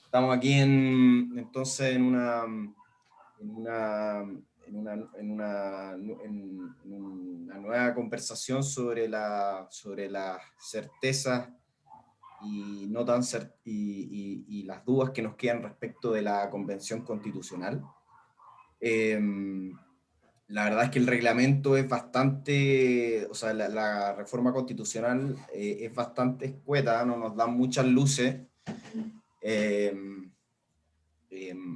Estamos aquí entonces en una, en una nueva conversación sobre las certezas y, no tan y las dudas que nos quedan respecto de la Convención Constitucional. Eh, la verdad es que el reglamento es bastante, o sea, la reforma constitucional es bastante escueta, no nos da muchas luces. Eh,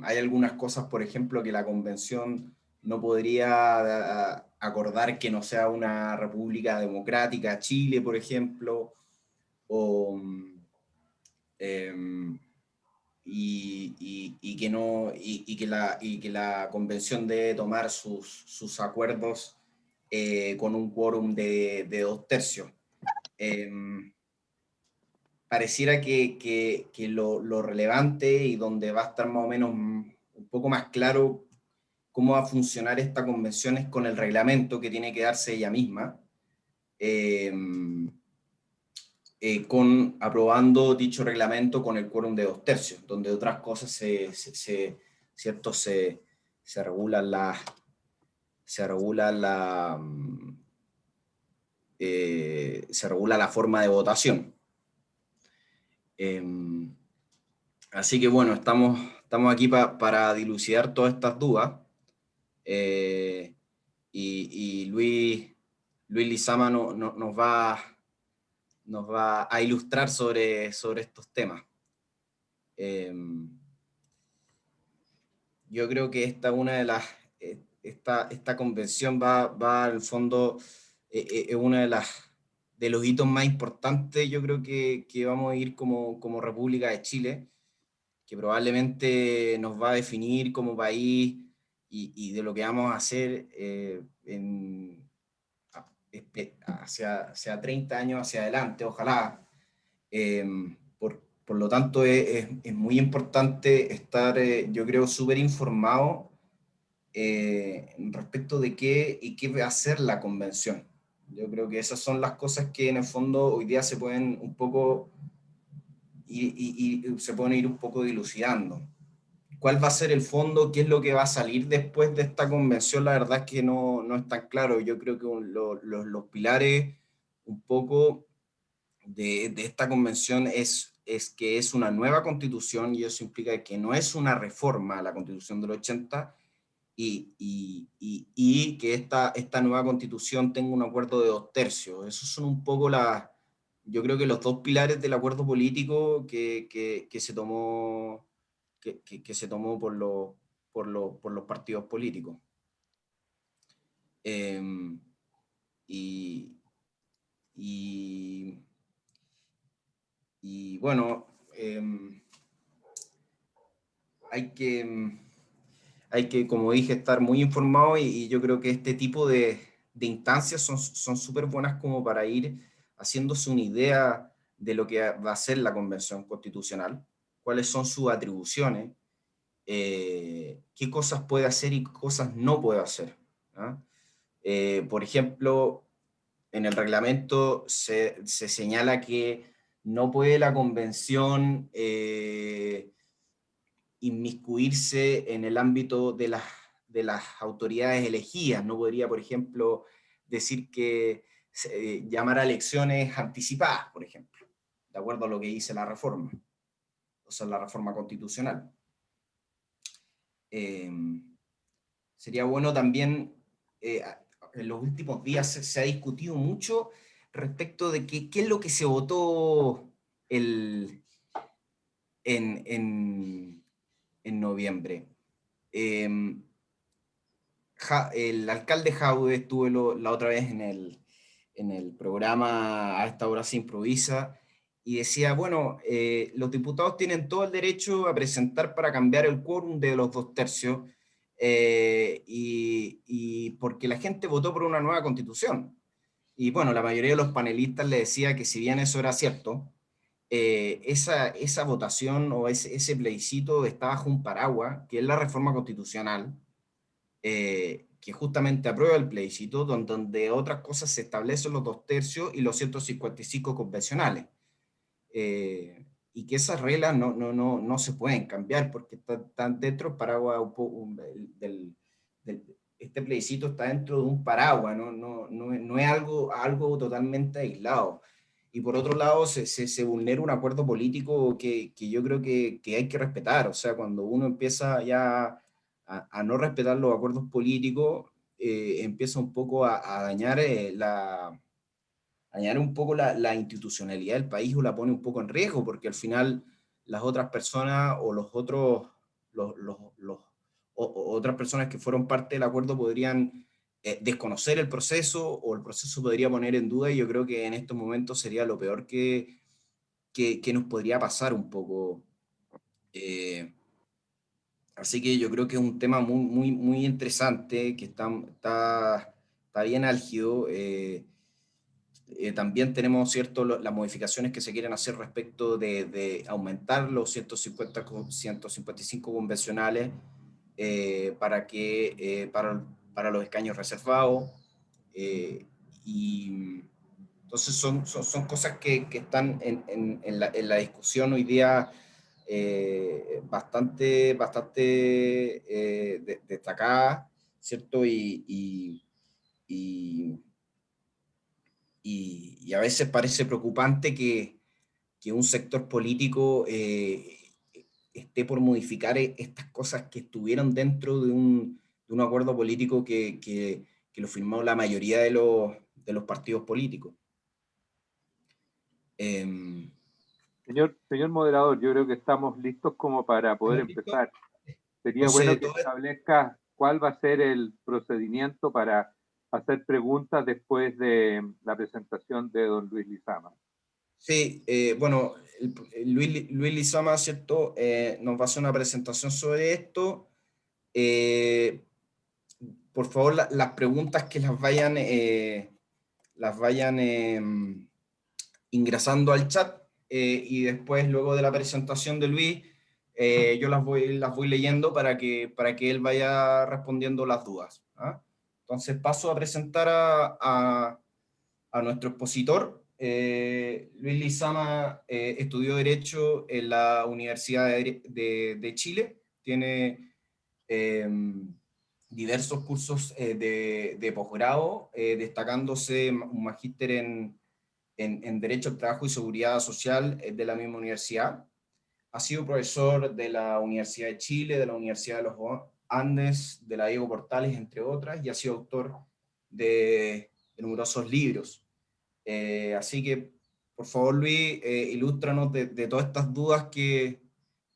Hay algunas cosas, por ejemplo, que la convención no podría acordar que no sea una república democrática, Chile, por ejemplo, o, eh, y que no, y que la convención debe tomar sus acuerdos con un quórum de 2/3. Eh, Pareciera que lo relevante y donde va a estar más o menos un poco más claro cómo va a funcionar esta convención es con el reglamento que tiene que darse ella misma, eh, con aprobando dicho reglamento con el quórum de 2/3, donde otras cosas ¿cierto? Se regulan se regula se regula la forma de votación. Eh, Así que bueno, estamos aquí para dilucidar todas estas dudas. Eh, y Luis Lizama nos va a ilustrar sobre estos temas. Eh, yo creo que esta convención va al fondo, es una de los hitos más importantes, yo creo que vamos a ir como República de Chile, que probablemente nos va a definir como país y de lo que vamos a hacer hacia 30 años hacia adelante, ojalá. Eh, por lo tanto, es muy importante estar, yo creo, súper informado respecto de qué y qué va a hacer la convención. Yo creo que esas son las cosas que en el fondo hoy día se pueden un poco y se pueden ir un poco dilucidando. ¿Cuál va a ser el fondo? ¿Qué es lo que va a salir después de esta convención? La verdad es que no es tan claro. Yo creo que los pilares un poco de esta convención es que es una nueva constitución y eso implica que no es una reforma a la constitución del 80 y que esta nueva constitución tenga un acuerdo de 2/3. Esos son un poco yo creo que los dos pilares del acuerdo político que se tomó, que se tomó por los partidos políticos. Eh, y, y, y, bueno, hay que, como dije, estar muy informado y yo creo que este tipo de instancias son súper buenas como para ir haciéndose una idea de lo que va a ser la Convención Constitucional, cuáles son sus atribuciones, qué cosas puede hacer y qué cosas no puede hacer. ¿Ah? Por ejemplo, en el reglamento se señala que no puede la convención inmiscuirse en el ámbito de las autoridades elegidas. No podría, por ejemplo, decir que llamar a elecciones anticipadas, por ejemplo, de acuerdo a lo que dice la reforma, o sea, la reforma constitucional. Eh, Sería bueno también, eh, en los últimos días se ha discutido mucho respecto de qué es lo que se votó el, en, en noviembre. Eh, el alcalde Jaude estuvo la otra vez en el programa A esta hora se improvisa y decía, bueno, los diputados tienen todo el derecho a presentar para cambiar el quórum de los 2/3 y porque la gente votó por una nueva constitución. Y bueno, la mayoría de los panelistas le decía que si bien eso era cierto, esa votación o ese plebiscito está bajo un paraguas, que es la reforma constitucional, que justamente aprueba el plebiscito, donde otras cosas se establecen los 2/3 y los 155 convencionales. y que esas reglas no se pueden cambiar porque están dentro del paraguas este plebiscito está dentro de un paraguas, no es algo totalmente aislado. Y por otro lado, se vulnera un acuerdo político que yo creo que hay que respetar. O sea, cuando uno empieza ya a no respetar los acuerdos políticos, empieza un poco a dañar dañar un poco la institucionalidad del país o la pone un poco en riesgo, porque al final las otras personas o los otros, otras personas que fueron parte del acuerdo podrían desconocer el proceso o el proceso podría poner en duda y yo creo que en estos momentos sería lo peor que nos podría pasar un poco. Eh, Así que yo creo que es un tema muy interesante, que está bien álgido. También tenemos cierto, las modificaciones que se quieren hacer respecto de aumentar los 155 convencionales para los escaños reservados. eh, y entonces son cosas que están en la discusión hoy día bastante destacadas, ¿cierto? Y, y a veces parece preocupante que un sector político esté por modificar estas cosas que estuvieron dentro de un acuerdo político que lo firmó la mayoría de los partidos políticos. Eh, Señor moderador, yo creo que estamos listos como para poder ¿Estamos listos? empezar. Sería bueno Entonces, que establezca cuál va a ser el procedimiento para hacer preguntas después de la presentación de don Luis Lizama. sí, bueno, Luis Lizama, ¿cierto? Nos va a hacer una presentación sobre esto. Eh, por favor, las preguntas que las vayan ingresando al chat y después, luego de la presentación de Luis, yo las voy leyendo para que él vaya respondiendo las dudas. ¿Ah? Entonces paso a presentar a nuestro expositor. Luis Lizama estudió Derecho en la Universidad de Chile, tiene eh, diversos cursos de posgrado, destacándose un magíster en Derecho al Trabajo y Seguridad Social de la misma universidad. Ha sido profesor de la Universidad de Chile, de la Universidad de los Andes, de la Diego Portales, entre otras, y ha sido autor de numerosos libros. Así que, por favor, Luis, ilústranos de todas estas dudas que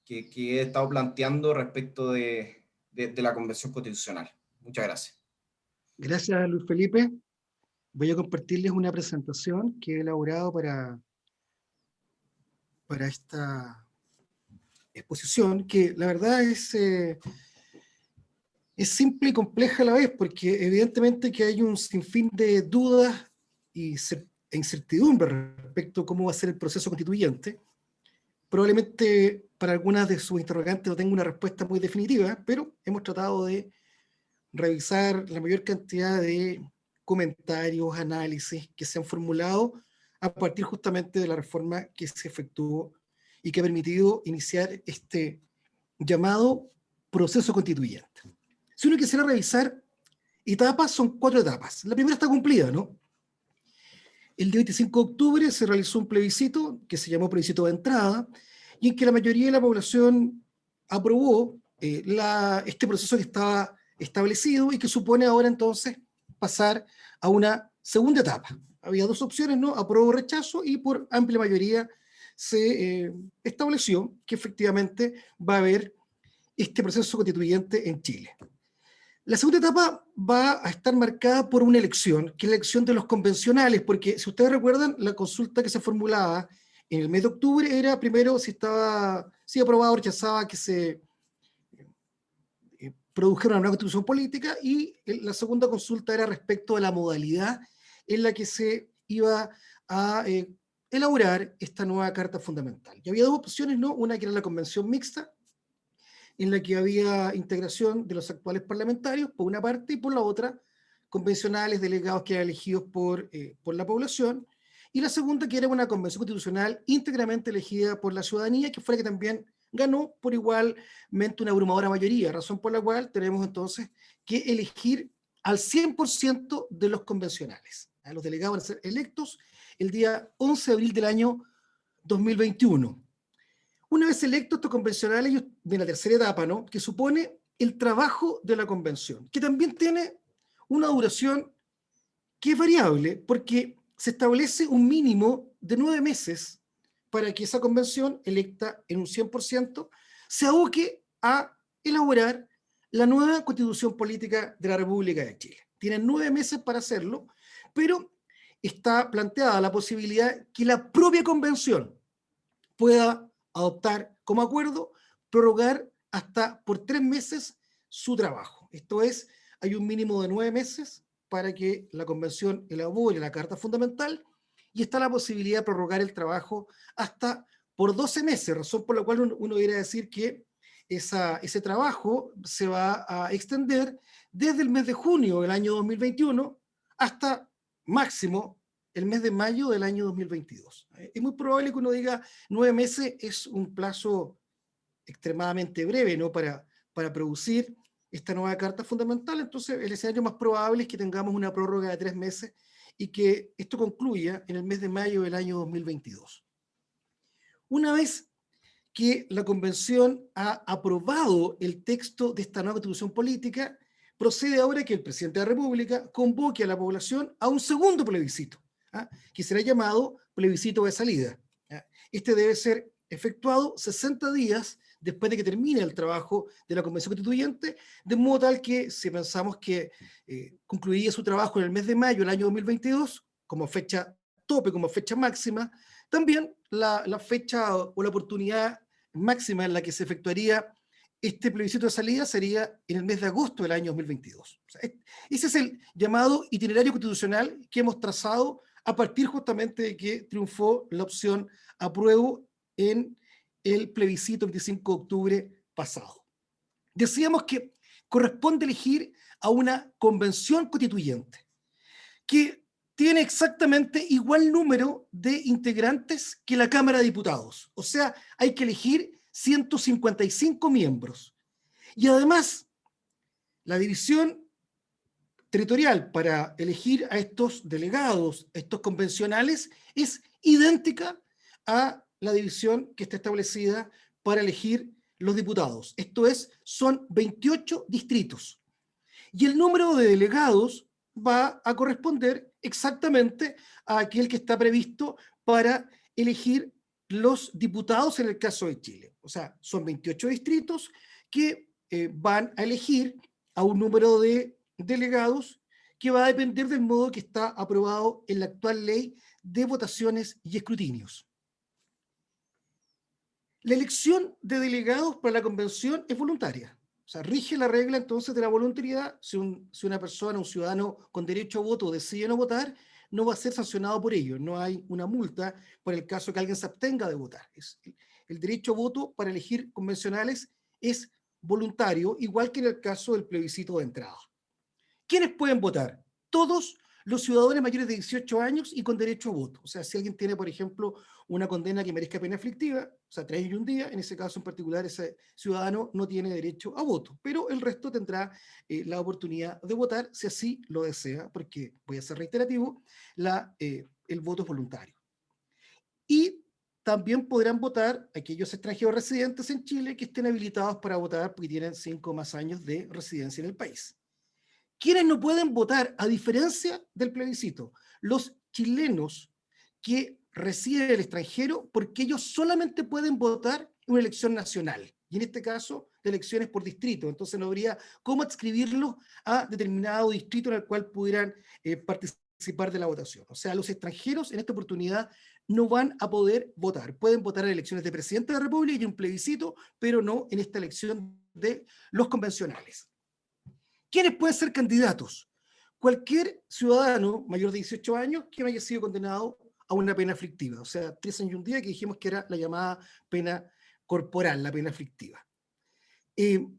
he estado planteando respecto de la Convención Constitucional. Muchas gracias. Gracias, Luis Felipe. Voy a compartirles una presentación que he elaborado para esta exposición, que la verdad es simple y compleja a la vez, porque evidentemente que hay un sinfín de dudas e incertidumbre respecto a cómo va a ser el proceso constituyente. Probablemente para algunas de sus interrogantes no tengo una respuesta muy definitiva, pero hemos tratado de revisar la mayor cantidad de comentarios, análisis que se han formulado a partir justamente de la reforma que se efectuó y que ha permitido iniciar este llamado proceso constituyente. Si uno quisiera revisar etapas, son 4 etapas. La primera está cumplida, ¿no? El día 25 de octubre se realizó un plebiscito que se llamó plebiscito de entrada y en que la mayoría de la población aprobó este proceso que estaba establecido y que supone ahora entonces pasar a una segunda etapa. Había 2 opciones, ¿no? Apruebo o rechazo, y por amplia mayoría se estableció que efectivamente va a haber este proceso constituyente en Chile. La segunda etapa va a estar marcada por una elección, que es la elección de los convencionales, porque si ustedes recuerdan, la consulta que se formulaba en el mes de octubre era primero si aprobaba o rechazaba que se produjera una nueva constitución política, y la segunda consulta era respecto a la modalidad en la que se iba a elaborar esta nueva Carta Fundamental. Y había 2 opciones, ¿no? Una que era la convención mixta, en la que había integración de los actuales parlamentarios, por una parte, y por la otra, convencionales delegados que eran elegidos por la población, y la segunda, que era una convención constitucional íntegramente elegida por la ciudadanía, que fue la que también ganó por igualmente una abrumadora mayoría, razón por la cual tenemos entonces que elegir al 100% de los convencionales. Los delegados van a ser electos el día 11 de abril del año 2021. Una vez electos estos convencionales de la tercera etapa, ¿no?, que supone el trabajo de la convención, que también tiene una duración que es variable, porque se establece un mínimo de 9 meses para que esa convención, electa en un 100%, se aboque a elaborar la nueva Constitución Política de la República de Chile. Tienen 9 meses para hacerlo, pero está planteada la posibilidad que la propia convención pueda adoptar como acuerdo prorrogar hasta por 3 meses su trabajo. Esto es, hay un mínimo de 9 meses para que la convención elabore la Carta Fundamental y está la posibilidad de prorrogar el trabajo hasta por 12 meses, razón por la cual uno debería decir que ese trabajo se va a extender desde el mes de junio del año 2021 hasta máximo el mes de mayo del año 2022. Es muy probable que uno diga 9 meses es un plazo extremadamente breve, ¿no?, para producir esta nueva Carta Fundamental. Entonces el escenario más probable es que tengamos una prórroga de 3 meses y que esto concluya en el mes de mayo del año 2022. Una vez que la Convención ha aprobado el texto de esta nueva Constitución Política, procede ahora que el presidente de la República convoque a la población a un segundo plebiscito, que será llamado plebiscito de salida. Este debe ser efectuado 60 días después de que termine el trabajo de la Convención Constituyente, de modo tal que, si pensamos que concluiría su trabajo en el mes de mayo del año 2022, como fecha tope, como fecha máxima, también la fecha o la oportunidad máxima en la que se efectuaría este plebiscito de salida sería en el mes de agosto del año 2022. O sea, ese es el llamado itinerario constitucional que hemos trazado a partir justamente de que triunfó la opción apruebo en el plebiscito 25 de octubre pasado. Decíamos que corresponde elegir a una convención constituyente que tiene exactamente igual número de integrantes que la Cámara de Diputados. O sea, hay que elegir 155 miembros. Y además, la división territorial para elegir a estos delegados, a estos convencionales, es idéntica a la división que está establecida para elegir los diputados. Esto es, son 28 distritos. Y el número de delegados va a corresponder exactamente a aquel que está previsto para elegir los diputados en el caso de Chile. O sea, son 28 distritos que van a elegir a un número de delegados que va a depender del modo que está aprobado en la actual ley de votaciones y escrutinios. La elección de delegados para la convención es voluntaria. O sea, rige la regla entonces de la voluntariedad. Si una persona, un ciudadano con derecho a voto decide no votar, no va a ser sancionado por ello. No hay una multa por el caso que alguien se abstenga de votar. El derecho a voto para elegir convencionales es voluntario, igual que en el caso del plebiscito de entrada. ¿Quiénes pueden votar? Todos los ciudadanos mayores de 18 años y con derecho a voto. O sea, si alguien tiene, por ejemplo, una condena que merezca pena aflictiva, o sea, 3 años y un día, en ese caso en particular ese ciudadano no tiene derecho a voto, pero el resto tendrá la oportunidad de votar si así lo desea, porque, voy a ser reiterativo, el voto es voluntario. Y también podrán votar aquellos extranjeros residentes en Chile que estén habilitados para votar porque tienen 5 o más años de residencia en el país. ¿Quiénes no pueden votar? A diferencia del plebiscito, los chilenos que residen en el extranjero, porque ellos solamente pueden votar en una elección nacional, y en este caso de elecciones por distrito. Entonces no habría cómo adscribirlos a determinado distrito en el cual pudieran participar de la votación. O sea, los extranjeros en esta oportunidad no van a poder votar. Pueden votar en elecciones de presidente de la República y un plebiscito, pero no en esta elección de los convencionales. ¿Quiénes pueden ser candidatos? Cualquier ciudadano mayor de 18 años que no haya sido condenado a una pena aflictiva, o sea, 3 años y un día, que dijimos que era la llamada pena corporal, la pena aflictiva. Si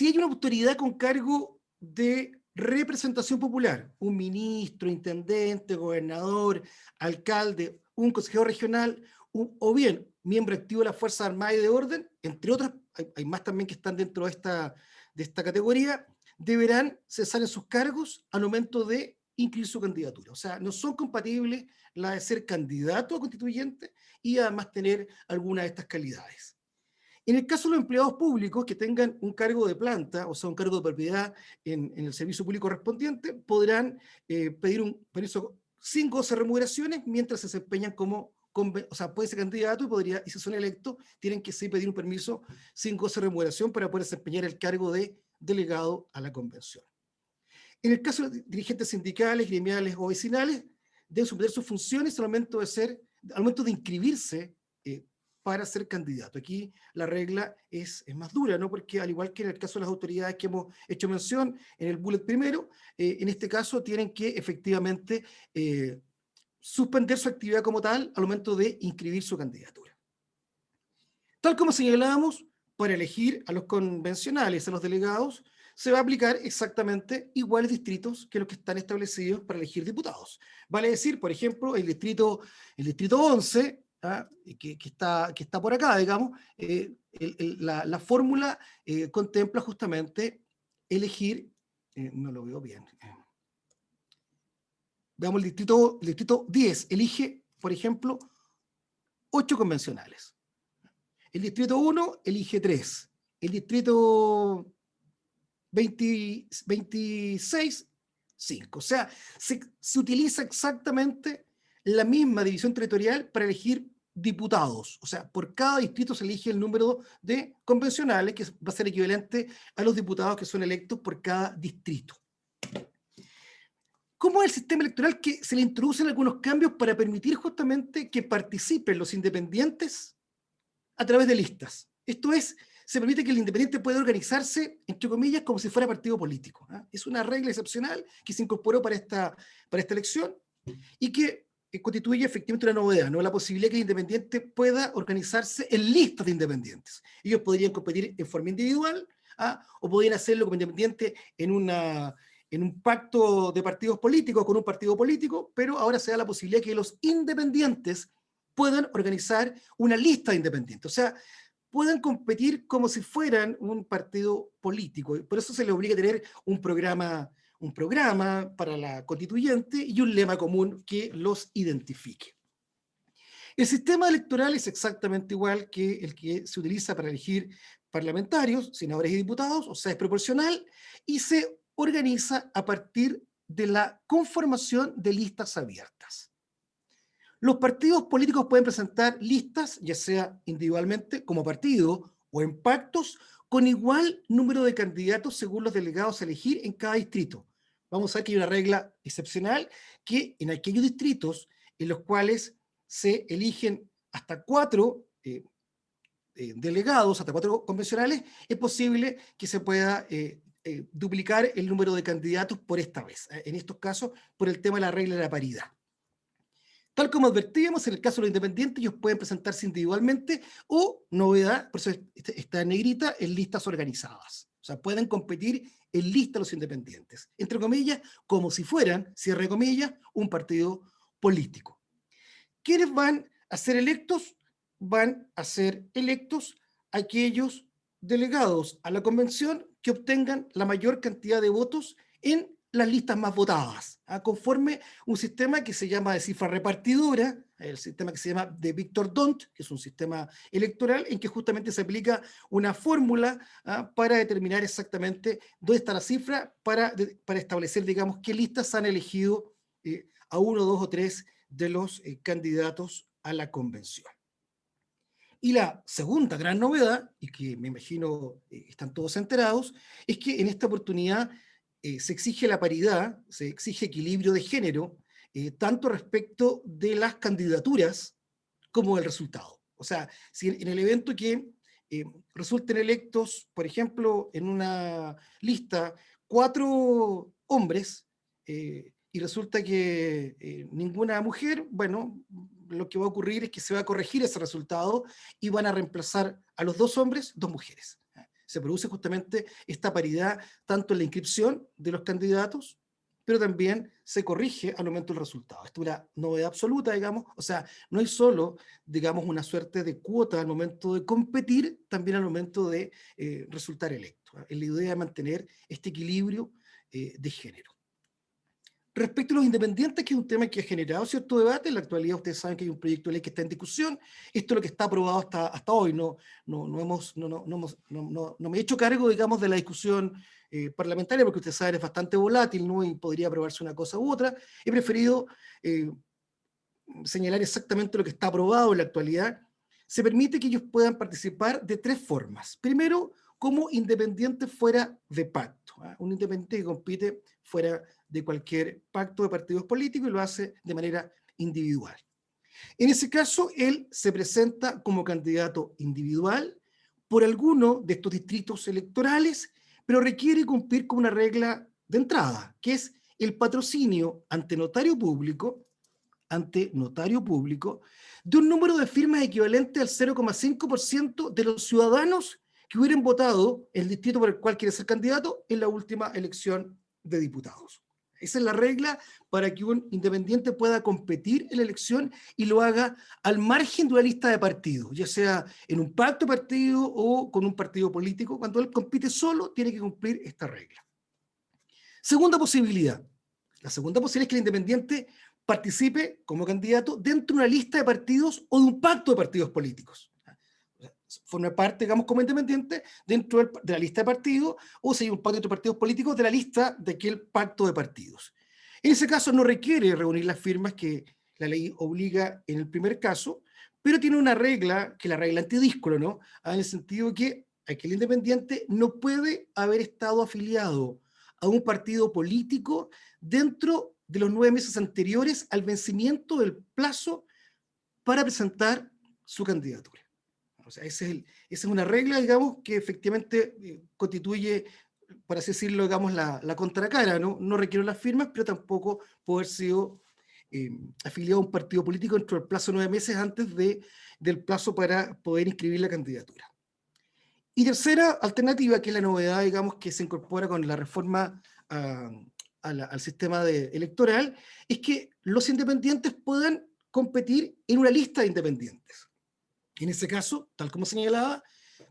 hay una autoridad con cargo de representación popular, un ministro, intendente, gobernador, alcalde, un consejero regional, o bien miembro activo de las Fuerzas Armadas y de Orden, entre otras, hay más también que están dentro de esta categoría, deberán cesar en sus cargos al momento de inscribir su candidatura. O sea, no son compatibles la de ser candidato a constituyente y además tener alguna de estas calidades. En el caso de los empleados públicos que tengan un cargo de planta, o sea, un cargo de propiedad en el servicio público correspondiente, podrán pedir un permiso sin goce de remuneraciones mientras se desempeñan como, o sea, puede ser candidato y si son electos, tienen que sí pedir un permiso sin goce de remuneración para poder desempeñar el cargo de delegado a la convención. En el caso de dirigentes sindicales, gremiales o vecinales, deben suspender sus funciones al momento de inscribirse para ser candidato. Aquí la regla es más dura, ¿no? Porque al igual que en el caso de las autoridades que hemos hecho mención en el bullet primero, en este caso tienen que efectivamente suspender su actividad como tal al momento de inscribir su candidatura. Tal como señalábamos, para elegir a los convencionales, a los delegados, se va a aplicar exactamente iguales distritos que los que están establecidos para elegir diputados. Vale decir, por ejemplo, el distrito 11, que está por acá, digamos, la fórmula contempla justamente elegir, no lo veo bien, veamos el distrito 10, elige, por ejemplo, 8 convencionales. El distrito 1 elige 3. El distrito 26, 5. O sea, se utiliza exactamente la misma división territorial para elegir diputados. O sea, por cada distrito se elige el número de convencionales, que va a ser equivalente a los diputados que son electos por cada distrito. ¿Cómo es el sistema electoral? Que se le introducen algunos cambios para permitir justamente que participen los independientes a través de listas. Esto es, se permite que el independiente pueda organizarse, entre comillas, como si fuera partido político. Es una regla excepcional que se incorporó para esta elección y que constituye efectivamente una novedad, ¿no? La posibilidad que el independiente pueda organizarse en listas de independientes. Ellos podrían competir en forma individual, o podrían hacerlo como independiente en un pacto de partidos políticos con un partido político, pero ahora se da la posibilidad que los independientes puedan organizar una lista de independientes. O sea, pueden competir como si fueran un partido político. Por eso se les obliga a tener un programa para la constituyente y un lema común que los identifique. El sistema electoral es exactamente igual que el que se utiliza para elegir parlamentarios, senadores y diputados, o sea, es proporcional y se organiza a partir de la conformación de listas abiertas. Los partidos políticos pueden presentar listas, ya sea individualmente, como partido, o en pactos, con igual número de candidatos según los delegados a elegir en cada distrito. Vamos a ver que hay una regla excepcional que en aquellos distritos en los cuales se eligen hasta 4 delegados, hasta 4 convencionales, es posible que se pueda duplicar el número de candidatos por esta vez. En estos casos, por el tema de la regla de la paridad. Tal como advertíamos, en el caso de los independientes, ellos pueden presentarse individualmente o, novedad, por eso está en negrita, en listas organizadas. O sea, pueden competir en lista los independientes, entre comillas, como si fueran, cierre comillas, un partido político. ¿Quiénes van a ser electos? Van a ser electos aquellos delegados a la convención que obtengan la mayor cantidad de votos en las listas más votadas, conforme un sistema que se llama de cifra repartidora, el sistema que se llama de Victor D'Hondt, que es un sistema electoral en que justamente se aplica una fórmula para determinar exactamente dónde está la cifra, para establecer, digamos, qué listas han elegido a 1, 2 o 3 de los candidatos a la convención. Y la segunda gran novedad, y que me imagino están todos enterados, es que en esta oportunidad se exige la paridad, se exige equilibrio de género, tanto respecto de las candidaturas como del resultado. O sea, si en el evento que resulten electos, por ejemplo, en una lista 4 hombres, y resulta que ninguna mujer, bueno, lo que va a ocurrir es que se va a corregir ese resultado y van a reemplazar a los 2 hombres, 2 mujeres. se produce justamente esta paridad tanto en la inscripción de los candidatos, pero también se corrige al momento del resultado. Esto es una novedad absoluta, digamos, o sea, no hay solo, digamos, una suerte de cuota al momento de competir, también al momento de resultar electo. Es la idea de mantener este equilibrio de género. Respecto a los independientes, que es un tema que ha generado cierto debate, en la actualidad ustedes saben que hay un proyecto de ley que está en discusión, esto es lo que está aprobado hasta hoy, no me he hecho cargo, digamos, de la discusión parlamentaria, porque ustedes saben es bastante volátil, ¿no? Y podría aprobarse una cosa u otra. He preferido señalar exactamente lo que está aprobado en la actualidad. Se permite que ellos puedan participar de tres formas. Primero, como independiente fuera de pacto, ¿eh? Un independiente que compite fuera de cualquier pacto de partidos políticos y lo hace de manera individual. En ese caso, él se presenta como candidato individual por alguno de estos distritos electorales, pero requiere cumplir con una regla de entrada, que es el patrocinio ante notario público, de un número de firmas equivalente al 0,5% de los ciudadanos que hubieran votado el distrito por el cual quiere ser candidato en la última elección de diputados. Esa es la regla para que un independiente pueda competir en la elección y lo haga al margen de una lista de partidos, ya sea en un pacto de partido o con un partido político. Cuando él compite solo, tiene que cumplir esta regla. Segunda posibilidad. La segunda posibilidad es que el independiente participe como candidato dentro de una lista de partidos o de un pacto de partidos políticos. Forma parte, digamos, como independiente dentro de la lista de partidos, o si hay un pacto de partidos políticos, de la lista de aquel pacto de partidos. En ese caso no requiere reunir las firmas que la ley obliga en el primer caso, pero tiene una regla, que es la regla antidíscolo, ¿no? En el sentido que aquel independiente no puede haber estado afiliado a un partido político dentro de los 9 meses anteriores al vencimiento del plazo para presentar su candidatura. O sea, esa es una regla, digamos, que efectivamente constituye, por así decirlo, digamos, la contracara, ¿no? No requiere las firmas, pero tampoco puede haber sido afiliado a un partido político dentro del plazo de 9 meses antes del plazo para poder inscribir la candidatura. Y tercera alternativa, que es la novedad, digamos, que se incorpora con la reforma al sistema electoral, es que los independientes puedan competir en una lista de independientes. En ese caso, tal como señalaba,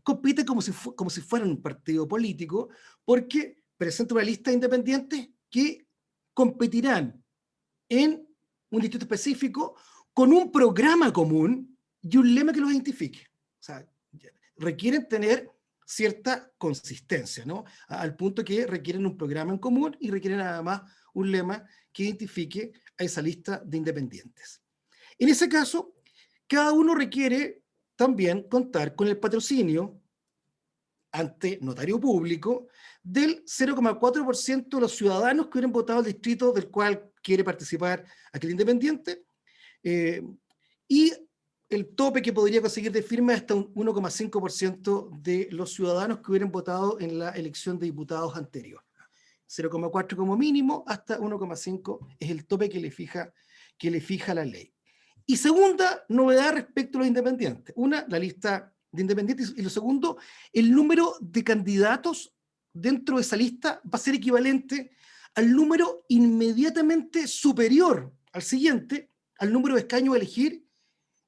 compite como si fueran un partido político, porque presenta una lista de independientes que competirán en un distrito específico con un programa común y un lema que los identifique. O sea, requieren tener cierta consistencia, ¿no? Al punto que requieren un programa en común y requieren además un lema que identifique a esa lista de independientes. En ese caso, cada uno requiere también contar con el patrocinio ante notario público del 0,4% de los ciudadanos que hubieran votado el distrito del cual quiere participar aquel independiente, y el tope que podría conseguir de firma es hasta un 1,5% de los ciudadanos que hubieran votado en la elección de diputados anterior. 0,4 como mínimo, hasta 1,5 es el tope que le fija la ley. Y segunda novedad respecto a los independientes. Una, la lista de independientes, y lo segundo, el número de candidatos dentro de esa lista va a ser equivalente al número inmediatamente superior al siguiente, al número de escaños a elegir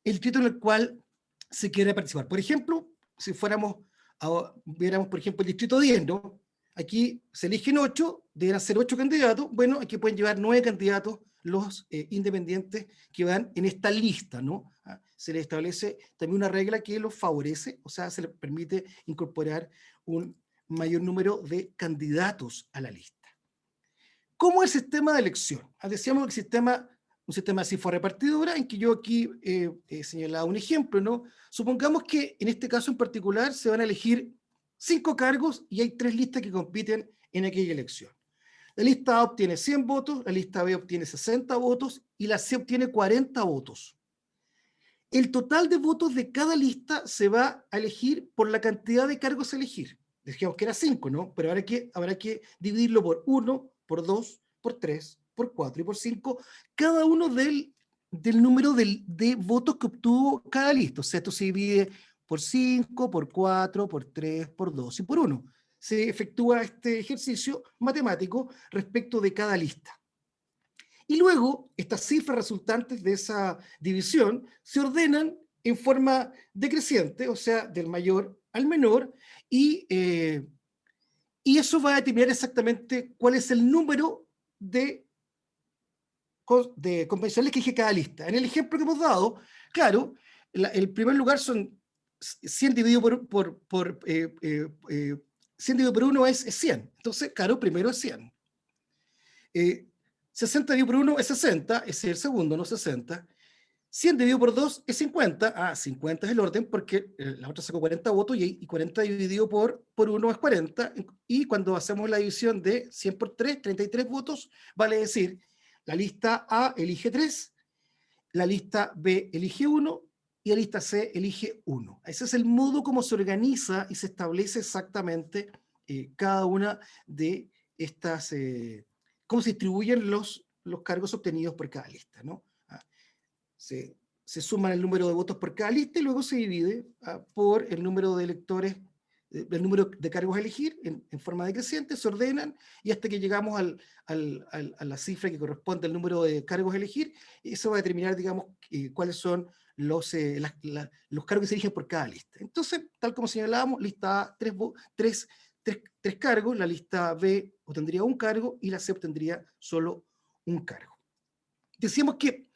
el distrito en el cual se quiere participar. Por ejemplo, si viéramos, por ejemplo, el distrito 10, ¿no? Aquí se eligen 8, deben ser 8 candidatos. Bueno, aquí pueden llevar 9 candidatos los independientes que van en esta lista, ¿no? Se les establece también una regla que los favorece, o sea, se les permite incorporar un mayor número de candidatos a la lista. ¿Cómo es el sistema de elección? Decíamos que un sistema así fue repartidora, en que yo aquí he señalado un ejemplo, ¿no? Supongamos que en este caso en particular se van a elegir 5 cargos y hay 3 listas que compiten en aquella elección. La lista A obtiene 100 votos, la lista B obtiene 60 votos y la C obtiene 40 votos. El total de votos de cada lista se va a elegir por la cantidad de cargos a elegir. Dijimos que era 5, ¿no? Pero habrá que dividirlo por 1, por 2, por 3, por 4 y por 5, cada uno del número de votos que obtuvo cada lista. O sea, esto se divide por 5, por 4, por 3, por 2 y por 1. Se efectúa este ejercicio matemático respecto de cada lista. Y luego, estas cifras resultantes de esa división se ordenan en forma decreciente, o sea, del mayor al menor, y eso va a determinar exactamente cuál es el número de convencionales que elige cada lista. En el ejemplo que hemos dado, claro, el primer lugar son 100 dividido por 100 dividido por 1 es 100. Entonces, claro, primero es 100. 60 dividido por 1 es 60, ese es el segundo, no 60. 100 dividido por 2 es 50. 50 es el orden porque la otra sacó 40 votos y 40 dividido por 1 es 40. Y cuando hacemos la división de 100 por 3, 33 votos, vale decir, la lista A elige 3, la lista B elige 1 y la lista C elige 1. Ese es el modo como se organiza y se establece exactamente cada una de estas, cómo se distribuyen los cargos obtenidos por cada lista, ¿no? Se suman el número de votos por cada lista y luego se divide por el número de electores, el número de cargos a elegir en forma decreciente, se ordenan y hasta que llegamos a la cifra que corresponde al número de cargos a elegir, eso va a determinar, digamos, cuáles son los cargos que se eligen por cada lista. Entonces, tal como señalábamos, lista A, tres cargos, la lista B obtendría un cargo y la C obtendría solo un cargo. Decíamos que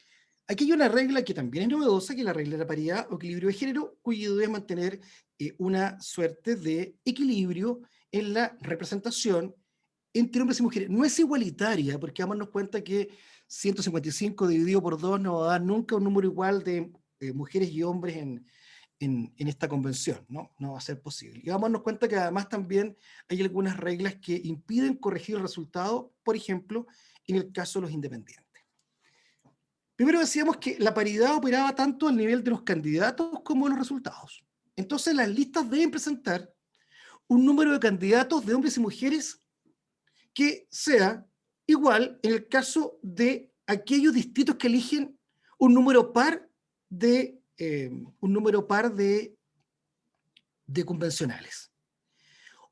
aquí hay una regla que también es novedosa, que es la regla de la paridad o equilibrio de género, cuya idea es mantener una suerte de equilibrio en la representación entre hombres y mujeres. No es igualitaria, porque dámonos cuenta que 155 dividido por 2 no va a dar nunca un número igual de mujeres y hombres en esta convención, ¿no? No va a ser posible. Y dámonos cuenta que además también hay algunas reglas que impiden corregir el resultado, por ejemplo, en el caso de los independientes. Primero decíamos que la paridad operaba tanto al nivel de los candidatos como de los resultados. Entonces las listas deben presentar un número de candidatos de hombres y mujeres que sea igual en el caso de aquellos distritos que eligen un número par de convencionales.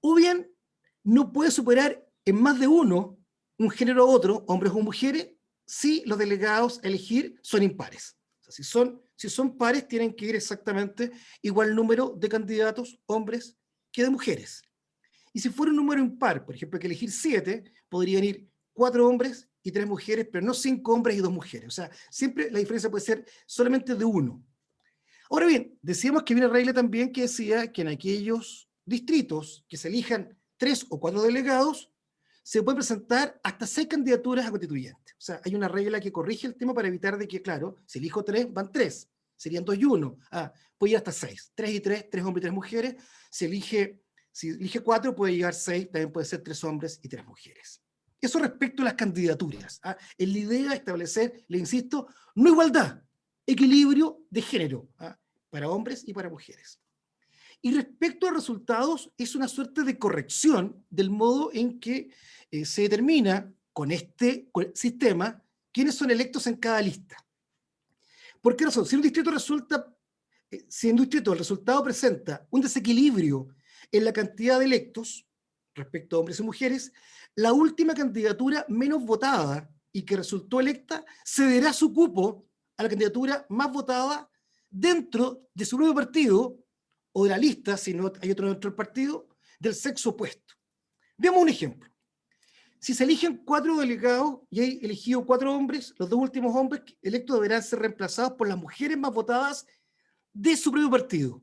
O bien no puede superar en más de uno, un género u otro, hombres o mujeres, si los delegados a elegir son impares. O sea, si son pares, tienen que ir exactamente igual número de candidatos, hombres, que de mujeres. Y si fuera un número impar, por ejemplo, hay que elegir 7, podrían ir 4 hombres y 3 mujeres, pero no 5 hombres y 2 mujeres. O sea, siempre la diferencia puede ser solamente de 1. Ahora bien, decíamos que había una regla también que decía que en aquellos distritos que se elijan 3 o 4 delegados, se puede presentar hasta 6 candidaturas a constituyentes. O sea, hay una regla que corrige el tema para evitar de que, claro, si elijo 3, van 3. Serían 2 y 1. Puede ir hasta 6. 3 y 3, 3 hombres y 3 mujeres. Si elige 4, puede llegar 6, también puede ser 3 hombres y 3 mujeres. Eso respecto a las candidaturas. En la idea de establecer, le insisto, no igualdad, equilibrio de género, para hombres y para mujeres. Y respecto a resultados, es una suerte de corrección del modo en que se determina con este sistema quiénes son electos en cada lista. ¿Por qué razón? Si en un distrito el resultado presenta un desequilibrio en la cantidad de electos respecto a hombres y mujeres, la última candidatura menos votada y que resultó electa cederá su cupo a la candidatura más votada dentro de su propio partido o de la lista, si no hay otro dentro del partido, del sexo opuesto. Veamos un ejemplo. Si se eligen 4 delegados y hay elegido 4 hombres, los 2 últimos hombres electos deberán ser reemplazados por las mujeres más votadas de su propio partido.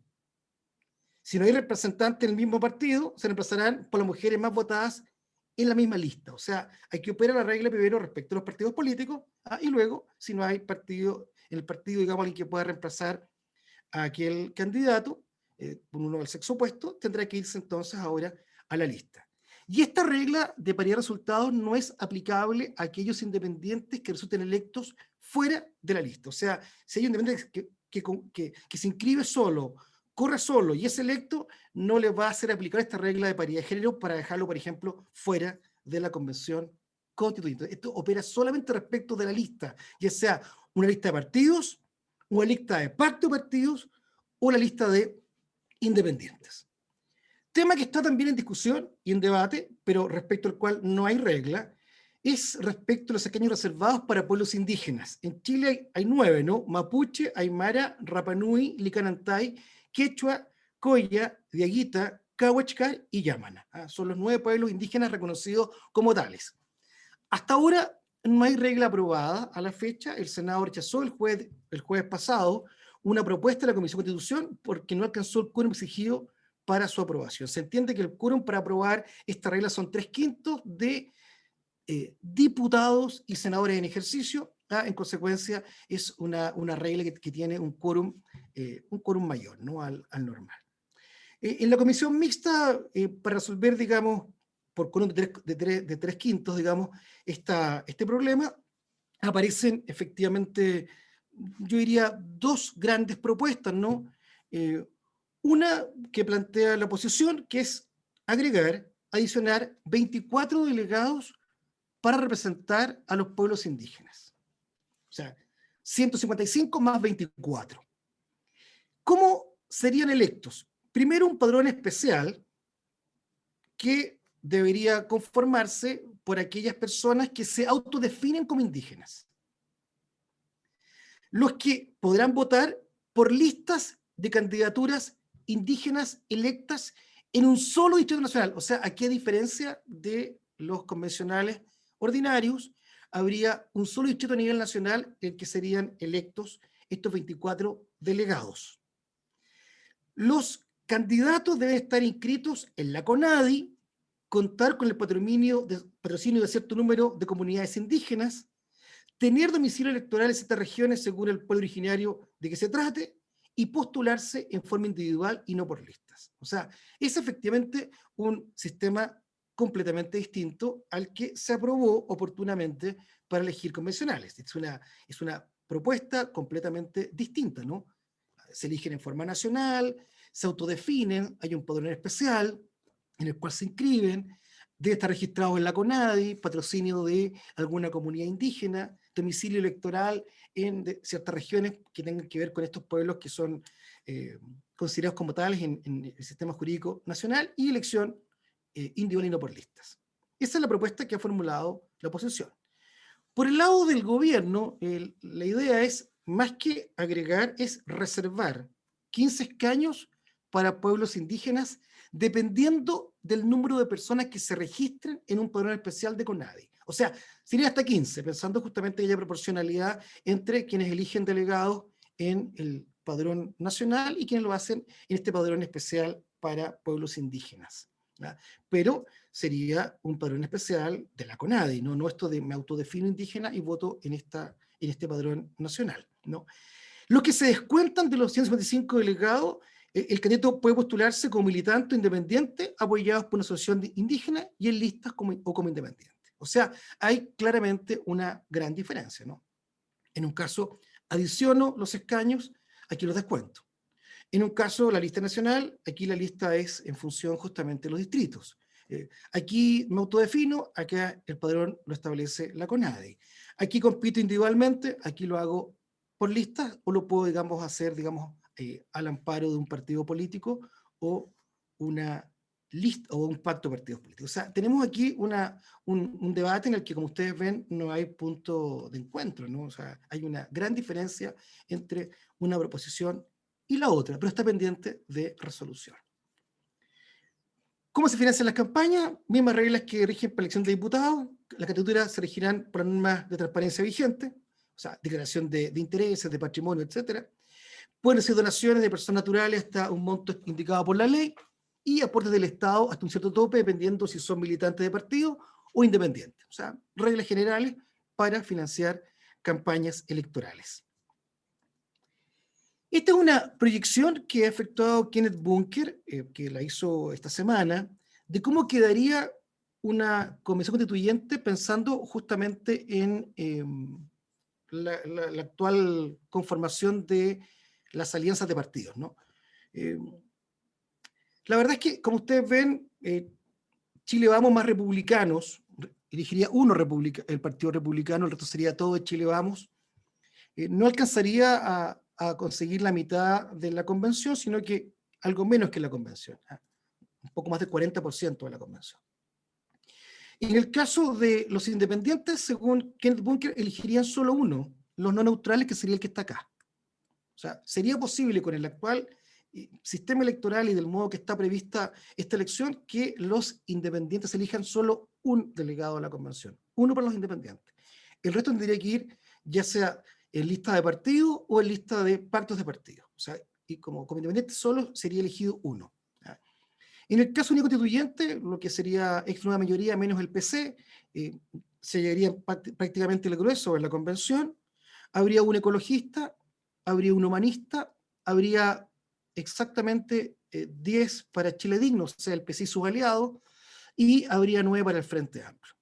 Si no hay representantes del mismo partido, se reemplazarán por las mujeres más votadas en la misma lista. O sea, hay que operar la regla primero respecto a los partidos políticos, y luego, si no hay partido, en el partido, digamos, alguien que pueda reemplazar a aquel candidato, por uno del sexo opuesto, tendrá que irse entonces ahora a la lista. Y esta regla de paridad de resultados no es aplicable a aquellos independientes que resulten electos fuera de la lista. O sea, si hay un independiente que se inscribe solo, corre solo y es electo, no le va a hacer aplicar esta regla de paridad de género para dejarlo, por ejemplo, fuera de la convención constituyente. Esto opera solamente respecto de la lista, ya sea una lista de partidos, una lista de pacto de partidos o la lista de independientes. Tema que está también en discusión y en debate, pero respecto al cual no hay regla, es respecto a los escaños reservados para pueblos indígenas. En Chile hay 9, ¿no? Mapuche, Aymara, Rapa Nui, Licanantay, Quechua, Coya, Diaguita, Cahuachcar y Yamana. Son los 9 pueblos indígenas reconocidos como tales. Hasta ahora no hay regla aprobada a la fecha. El Senado rechazó el jueves pasado una propuesta de la Comisión de Constitución porque no alcanzó el quórum exigido para su aprobación. Se entiende que el quórum para aprobar esta regla son 3/5 de diputados y senadores en ejercicio. En consecuencia, es una regla que tiene un quórum mayor, ¿no? al normal. En la comisión mixta, para resolver, digamos, por quórum de 3/5, digamos, este problema, aparecen efectivamente, yo diría, 2 grandes propuestas, ¿no? Una que plantea la oposición, que es adicionar 24 delegados para representar a los pueblos indígenas. O sea, 155 más 24. ¿Cómo serían electos? Primero, un padrón especial que debería conformarse por aquellas personas que se autodefinen como indígenas. Los que podrán votar por listas de candidaturas indígenas electas en un solo distrito nacional. O sea, aquí a diferencia de los convencionales ordinarios, habría un solo distrito a nivel nacional en el que serían electos estos 24 delegados. Los candidatos deben estar inscritos en la CONADI, contar con el patrocinio de cierto número de comunidades indígenas, tener domicilio electoral en ciertas regiones según el pueblo originario de que se trate, y postularse en forma individual y no por listas. O sea, es efectivamente un sistema completamente distinto al que se aprobó oportunamente para elegir convencionales. Es una propuesta completamente distinta, ¿no? Se eligen en forma nacional, se autodefinen, hay un padrón especial en el cual se inscriben, debe estar registrado en la CONADI, patrocinio de alguna comunidad indígena, domicilio electoral en ciertas regiones que tengan que ver con estos pueblos que son considerados como tales en el sistema jurídico nacional, y elección individual y no por listas. Esa es la propuesta que ha formulado la oposición. Por el lado del gobierno, la idea es, más que agregar, es reservar 15 escaños para pueblos indígenas, dependiendo del número de personas que se registren en un padrón especial de CONADI. O sea, sería hasta 15, pensando justamente que haya proporcionalidad entre quienes eligen delegados en el padrón nacional y quienes lo hacen en este padrón especial para pueblos indígenas, ¿ya? Pero sería un padrón especial de la CONADI, no esto de me autodefino indígena y voto en este padrón nacional, ¿no? Los que se descuentan de los 155 delegados, el candidato puede postularse como militante independiente apoyados por una asociación indígena y en listas o como independiente. O sea, hay claramente una gran diferencia, ¿no? En un caso adiciono los escaños, aquí los descuento. En un caso la lista nacional, aquí la lista es en función justamente de los distritos. Aquí me autodefino, acá el padrón lo establece la CONADI. Aquí compito individualmente, aquí lo hago por listas, o lo puedo, digamos, hacer, digamos, al amparo de un partido político o una lista o un pacto de partidos políticos. O sea, tenemos aquí un debate en el que, como ustedes ven, no hay punto de encuentro, ¿no? O sea, hay una gran diferencia entre una proposición y la otra, pero está pendiente de resolución. ¿Cómo se financian las campañas? Mismas reglas que rigen para la elección de diputados. Las candidaturas se regirán por normas de transparencia vigente, o sea, declaración de intereses, de patrimonio, etc. Pueden ser donaciones de personas naturales hasta un monto indicado por la ley, y aportes del Estado hasta un cierto tope, dependiendo si son militantes de partido o independientes. O sea, reglas generales para financiar campañas electorales. Esta es una proyección que ha efectuado Kenneth Bunker, que la hizo esta semana, de cómo quedaría una convención constituyente pensando justamente en la actual conformación de las alianzas de partidos, ¿no? La verdad es que, como ustedes ven, Chile Vamos más republicanos, elegiría uno el Partido Republicano, el resto sería todo de Chile Vamos, no alcanzaría a conseguir la mitad de la convención, sino que algo menos que la convención, un poco más del 40% de la convención. En el caso de los independientes, según Kenneth Bunker, elegirían solo uno, los no neutrales, que sería el que está acá. O sea, sería posible con el actual sistema electoral y del modo que está prevista esta elección, que los independientes elijan solo un delegado a la convención, uno para los independientes. El resto tendría que ir ya sea en lista de partido o en lista de pactos de partido. O sea, y como independiente solo sería elegido uno. En el caso único constituyente, lo que sería ex nueva mayoría menos el PC, se llegaría prácticamente el grueso en la convención. Habría un ecologista, habría un humanista, habría exactamente 10 para Chile Digno, o sea, el PC y sus aliados, y habría 9 para el Frente Amplio.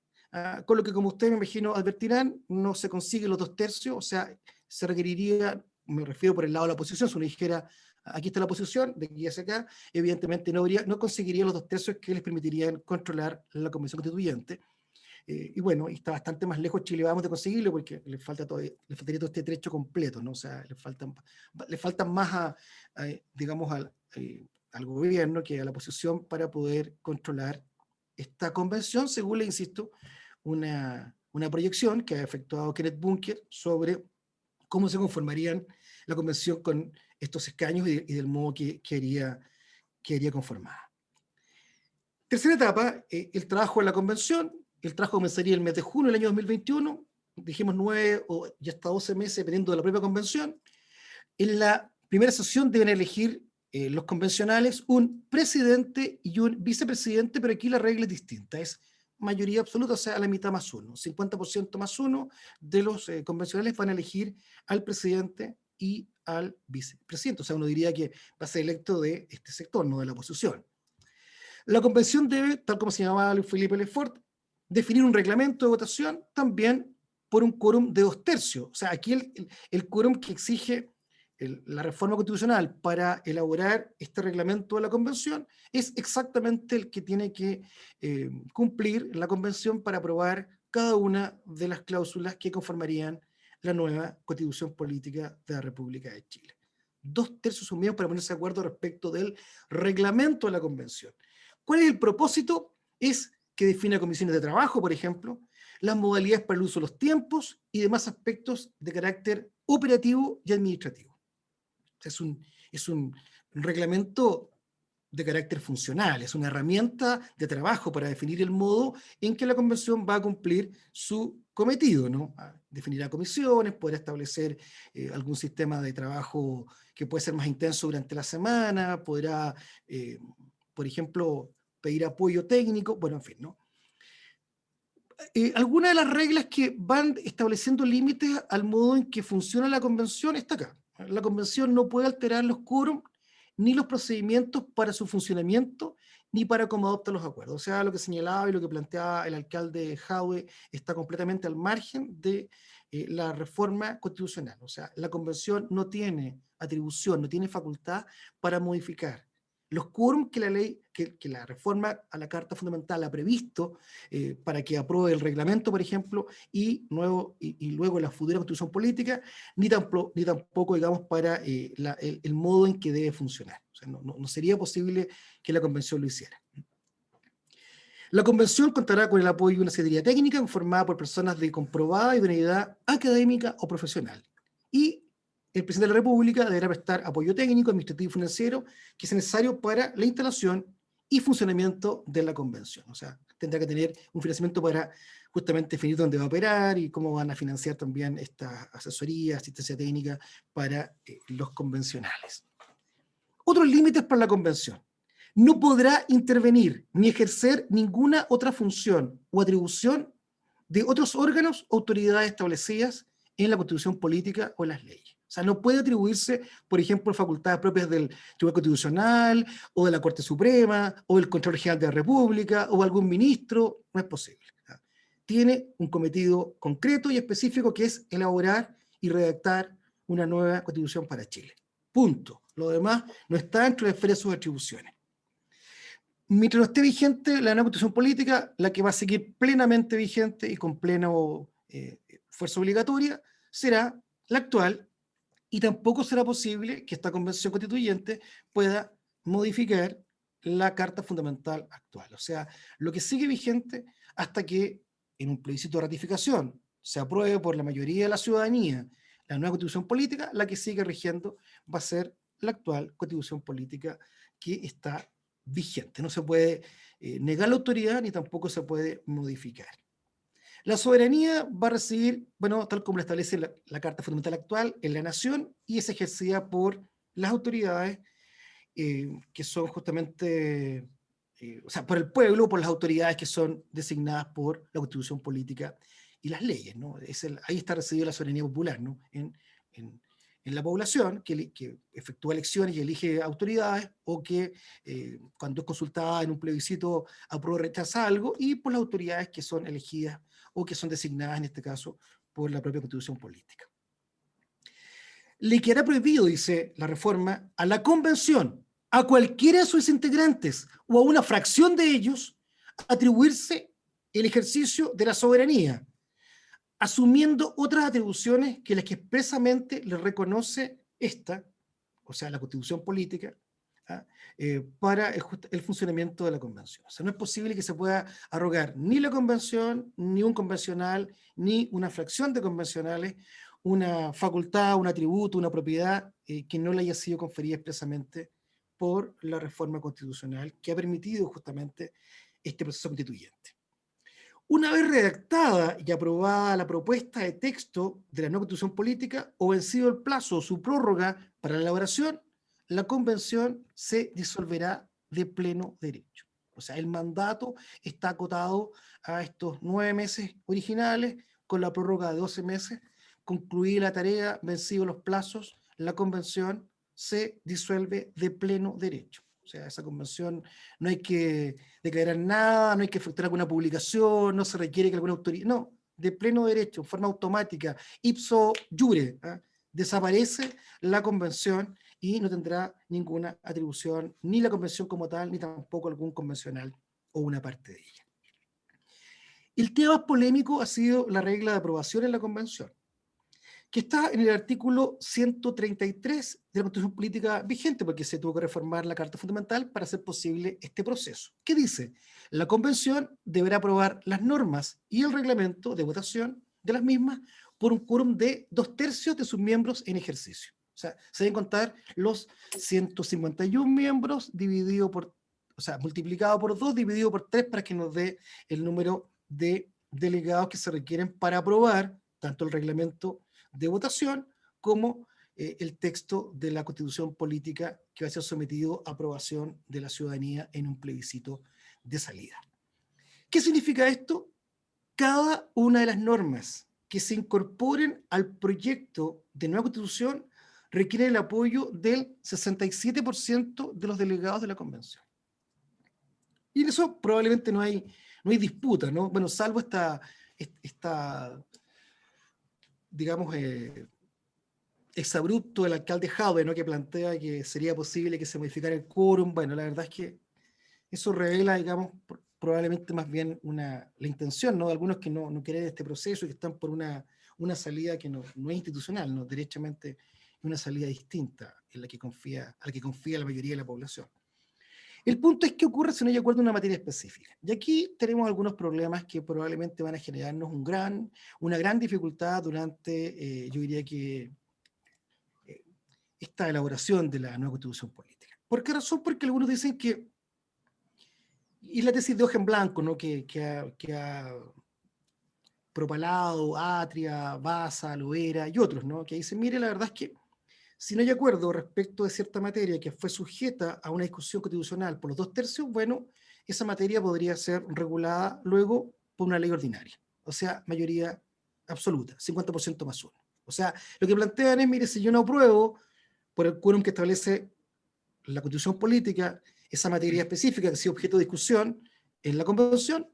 Con lo que, como ustedes me imagino advertirán, no se consigue los 2/3, o sea, se requeriría, me refiero por el lado de la oposición, si uno dijera, aquí está la oposición, de aquí hacia acá, evidentemente no conseguiría los 2/3 que les permitirían controlar la Convención Constituyente. Y bueno, está bastante más lejos Chile Vamos de conseguirlo, porque le faltaría todo este trecho completo, ¿no? O sea, le faltan más digamos, al gobierno que a la oposición para poder controlar esta convención, según le insisto, una proyección que ha efectuado Kenneth Bunker sobre cómo se conformarían la convención con estos escaños y del modo que quedaría conformada. Tercera etapa, el trabajo en la convención. El trabajo comenzaría el mes de junio del año 2021, dijimos 9 o ya hasta 12 meses, dependiendo de la propia convención. En la primera sesión deben elegir los convencionales un presidente y un vicepresidente, pero aquí la regla es distinta, es mayoría absoluta, o sea, a la mitad más uno, 50% más uno de los convencionales van a elegir al presidente y al vicepresidente, o sea, uno diría que va a ser electo de este sector, no de la oposición. La convención debe, tal como señalaba Felipe Lefort, definir un reglamento de votación también por un quórum de 2/3. O sea, aquí el quórum que exige la reforma constitucional para elaborar este reglamento de la convención es exactamente el que tiene que cumplir la convención para aprobar cada una de las cláusulas que conformarían la nueva constitución política de la República de Chile. 2/3 sumidos para ponerse de acuerdo respecto del reglamento de la convención. ¿Cuál es el propósito? Es que defina comisiones de trabajo, por ejemplo, las modalidades para el uso de los tiempos y demás aspectos de carácter operativo y administrativo. O sea, es un reglamento de carácter funcional, es una herramienta de trabajo para definir el modo en que la convención va a cumplir su cometido, ¿no? Definirá comisiones, podrá establecer algún sistema de trabajo que puede ser más intenso durante la semana, podrá, por ejemplo, pedir apoyo técnico, bueno, en fin, ¿no? Algunas de las reglas que van estableciendo límites al modo en que funciona la convención está acá. La convención no puede alterar los quórum ni los procedimientos para su funcionamiento, ni para cómo adopta los acuerdos. O sea, lo que señalaba y lo que planteaba el alcalde Jadwe está completamente al margen de la reforma constitucional. O sea, la convención no tiene atribución, no tiene facultad para modificar los quórum que la ley, que la reforma a la Carta Fundamental ha previsto para que apruebe el reglamento, por ejemplo, y luego la futura constitución política, ni tampoco digamos, para el modo en que debe funcionar. O sea, no sería posible que la convención lo hiciera. La convención contará con el apoyo de una secretaría técnica conformada por personas de comprobada idoneidad académica o profesional. Y el presidente de la República deberá prestar apoyo técnico, administrativo y financiero que es necesario para la instalación y funcionamiento de la convención. O sea, tendrá que tener un financiamiento para justamente definir dónde va a operar y cómo van a financiar también esta asesoría, asistencia técnica para los convencionales. Otros límites para la convención. No podrá intervenir ni ejercer ninguna otra función o atribución de otros órganos o autoridades establecidas en la Constitución política o en las leyes. O sea, no puede atribuirse, por ejemplo, facultades propias del Tribunal Constitucional o de la Corte Suprema o del Contralor General de la República o algún ministro, no es posible. Tiene un cometido concreto y específico que es elaborar y redactar una nueva Constitución para Chile. Punto. Lo demás no está dentro de la esfera de sus atribuciones. Mientras no esté vigente la nueva Constitución política, la que va a seguir plenamente vigente y con plena fuerza obligatoria será la actual, y tampoco será posible que esta convención constituyente pueda modificar la Carta Fundamental actual. O sea, lo que sigue vigente hasta que en un plebiscito de ratificación se apruebe por la mayoría de la ciudadanía la nueva Constitución Política, la que sigue rigiendo va a ser la actual Constitución Política que está vigente. No se puede negar la autoridad ni tampoco se puede modificar. La soberanía va a residir, bueno, tal como lo establece la Carta Fundamental actual, en la nación y es ejercida por las autoridades que son justamente, o sea, por el pueblo, por las autoridades que son designadas por la Constitución Política y las leyes, ¿no? Ahí está residida la soberanía popular, ¿no? En la población que efectúa elecciones y elige autoridades, o que cuando es consultada en un plebiscito aprueba o rechaza algo, y por las autoridades que son elegidas o que son designadas, en este caso, por la propia Constitución Política. Le quedará prohibido, dice la reforma, a la convención, a cualquiera de sus integrantes o a una fracción de ellos, atribuirse el ejercicio de la soberanía, asumiendo otras atribuciones que las que expresamente le reconoce esta, o sea, la Constitución Política, para el funcionamiento de la convención. O sea, no es posible que se pueda arrogar ni la convención, ni un convencional, ni una fracción de convencionales, una facultad, un atributo, una propiedad que no le haya sido conferida expresamente por la reforma constitucional que ha permitido justamente este proceso constituyente. Una vez redactada y aprobada la propuesta de texto de la nueva Constitución Política, o vencido el plazo o su prórroga para la elaboración, la convención se disolverá de pleno derecho. O sea, el mandato está acotado a estos 9 meses originales, con la prórroga de 12 meses. Concluida la tarea, vencidos los plazos, la convención se disuelve de pleno derecho. O sea, esa convención no hay que declarar nada, no hay que efectuar alguna publicación, no se requiere que alguna autoridad, no, de pleno derecho, en forma automática, ipso iure, desaparece la convención y no tendrá ninguna atribución, ni la convención como tal, ni tampoco algún convencional o una parte de ella. El tema más polémico ha sido la regla de aprobación en la convención, que está en el artículo 133 de la Constitución Política vigente, porque se tuvo que reformar la Carta Fundamental para hacer posible este proceso. ¿Qué dice? La Convención deberá aprobar las normas y el reglamento de votación de las mismas por un quórum de 2/3 de sus miembros en ejercicio. O sea, se deben contar los 151 miembros dividido por, o sea, multiplicado por 2, dividido por 3, para que nos dé el número de delegados que se requieren para aprobar tanto el reglamento de votación como el texto de la Constitución Política que va a ser sometido a aprobación de la ciudadanía en un plebiscito de salida. ¿Qué significa esto? Cada una de las normas que se incorporen al proyecto de nueva Constitución requiere el apoyo del 67% de los delegados de la Convención. Y en eso probablemente no hay disputa, ¿no? Bueno, salvo esta digamos, exabrupto del alcalde Jaude, ¿no? Que plantea que sería posible que se modificara el quórum. Bueno, la verdad es que eso revela, digamos, probablemente más bien la intención, ¿no? De algunos que no quieren este proceso y que están por una salida que no es institucional, ¿no? Derechamente una salida distinta en la que confía la mayoría de la población. El punto es qué ocurre si no hay acuerdo en una materia específica. Y aquí tenemos algunos problemas que probablemente van a generarnos una gran dificultad durante, yo diría que, esta elaboración de la nueva Constitución Política. ¿Por qué razón? Porque algunos dicen que, y la tesis de hoja en blanco, ¿no? que ha propalado Atria, Baza, Loera y otros, ¿no? Que dicen, mire, la verdad es que si no hay acuerdo respecto de cierta materia que fue sujeta a una discusión constitucional por los 2/3, bueno, esa materia podría ser regulada luego por una ley ordinaria. O sea, mayoría absoluta, 50% más 1. O sea, lo que plantean es, mire, si yo no apruebo por el quórum que establece la Constitución Política esa materia específica que ha sido objeto de discusión en la Convención,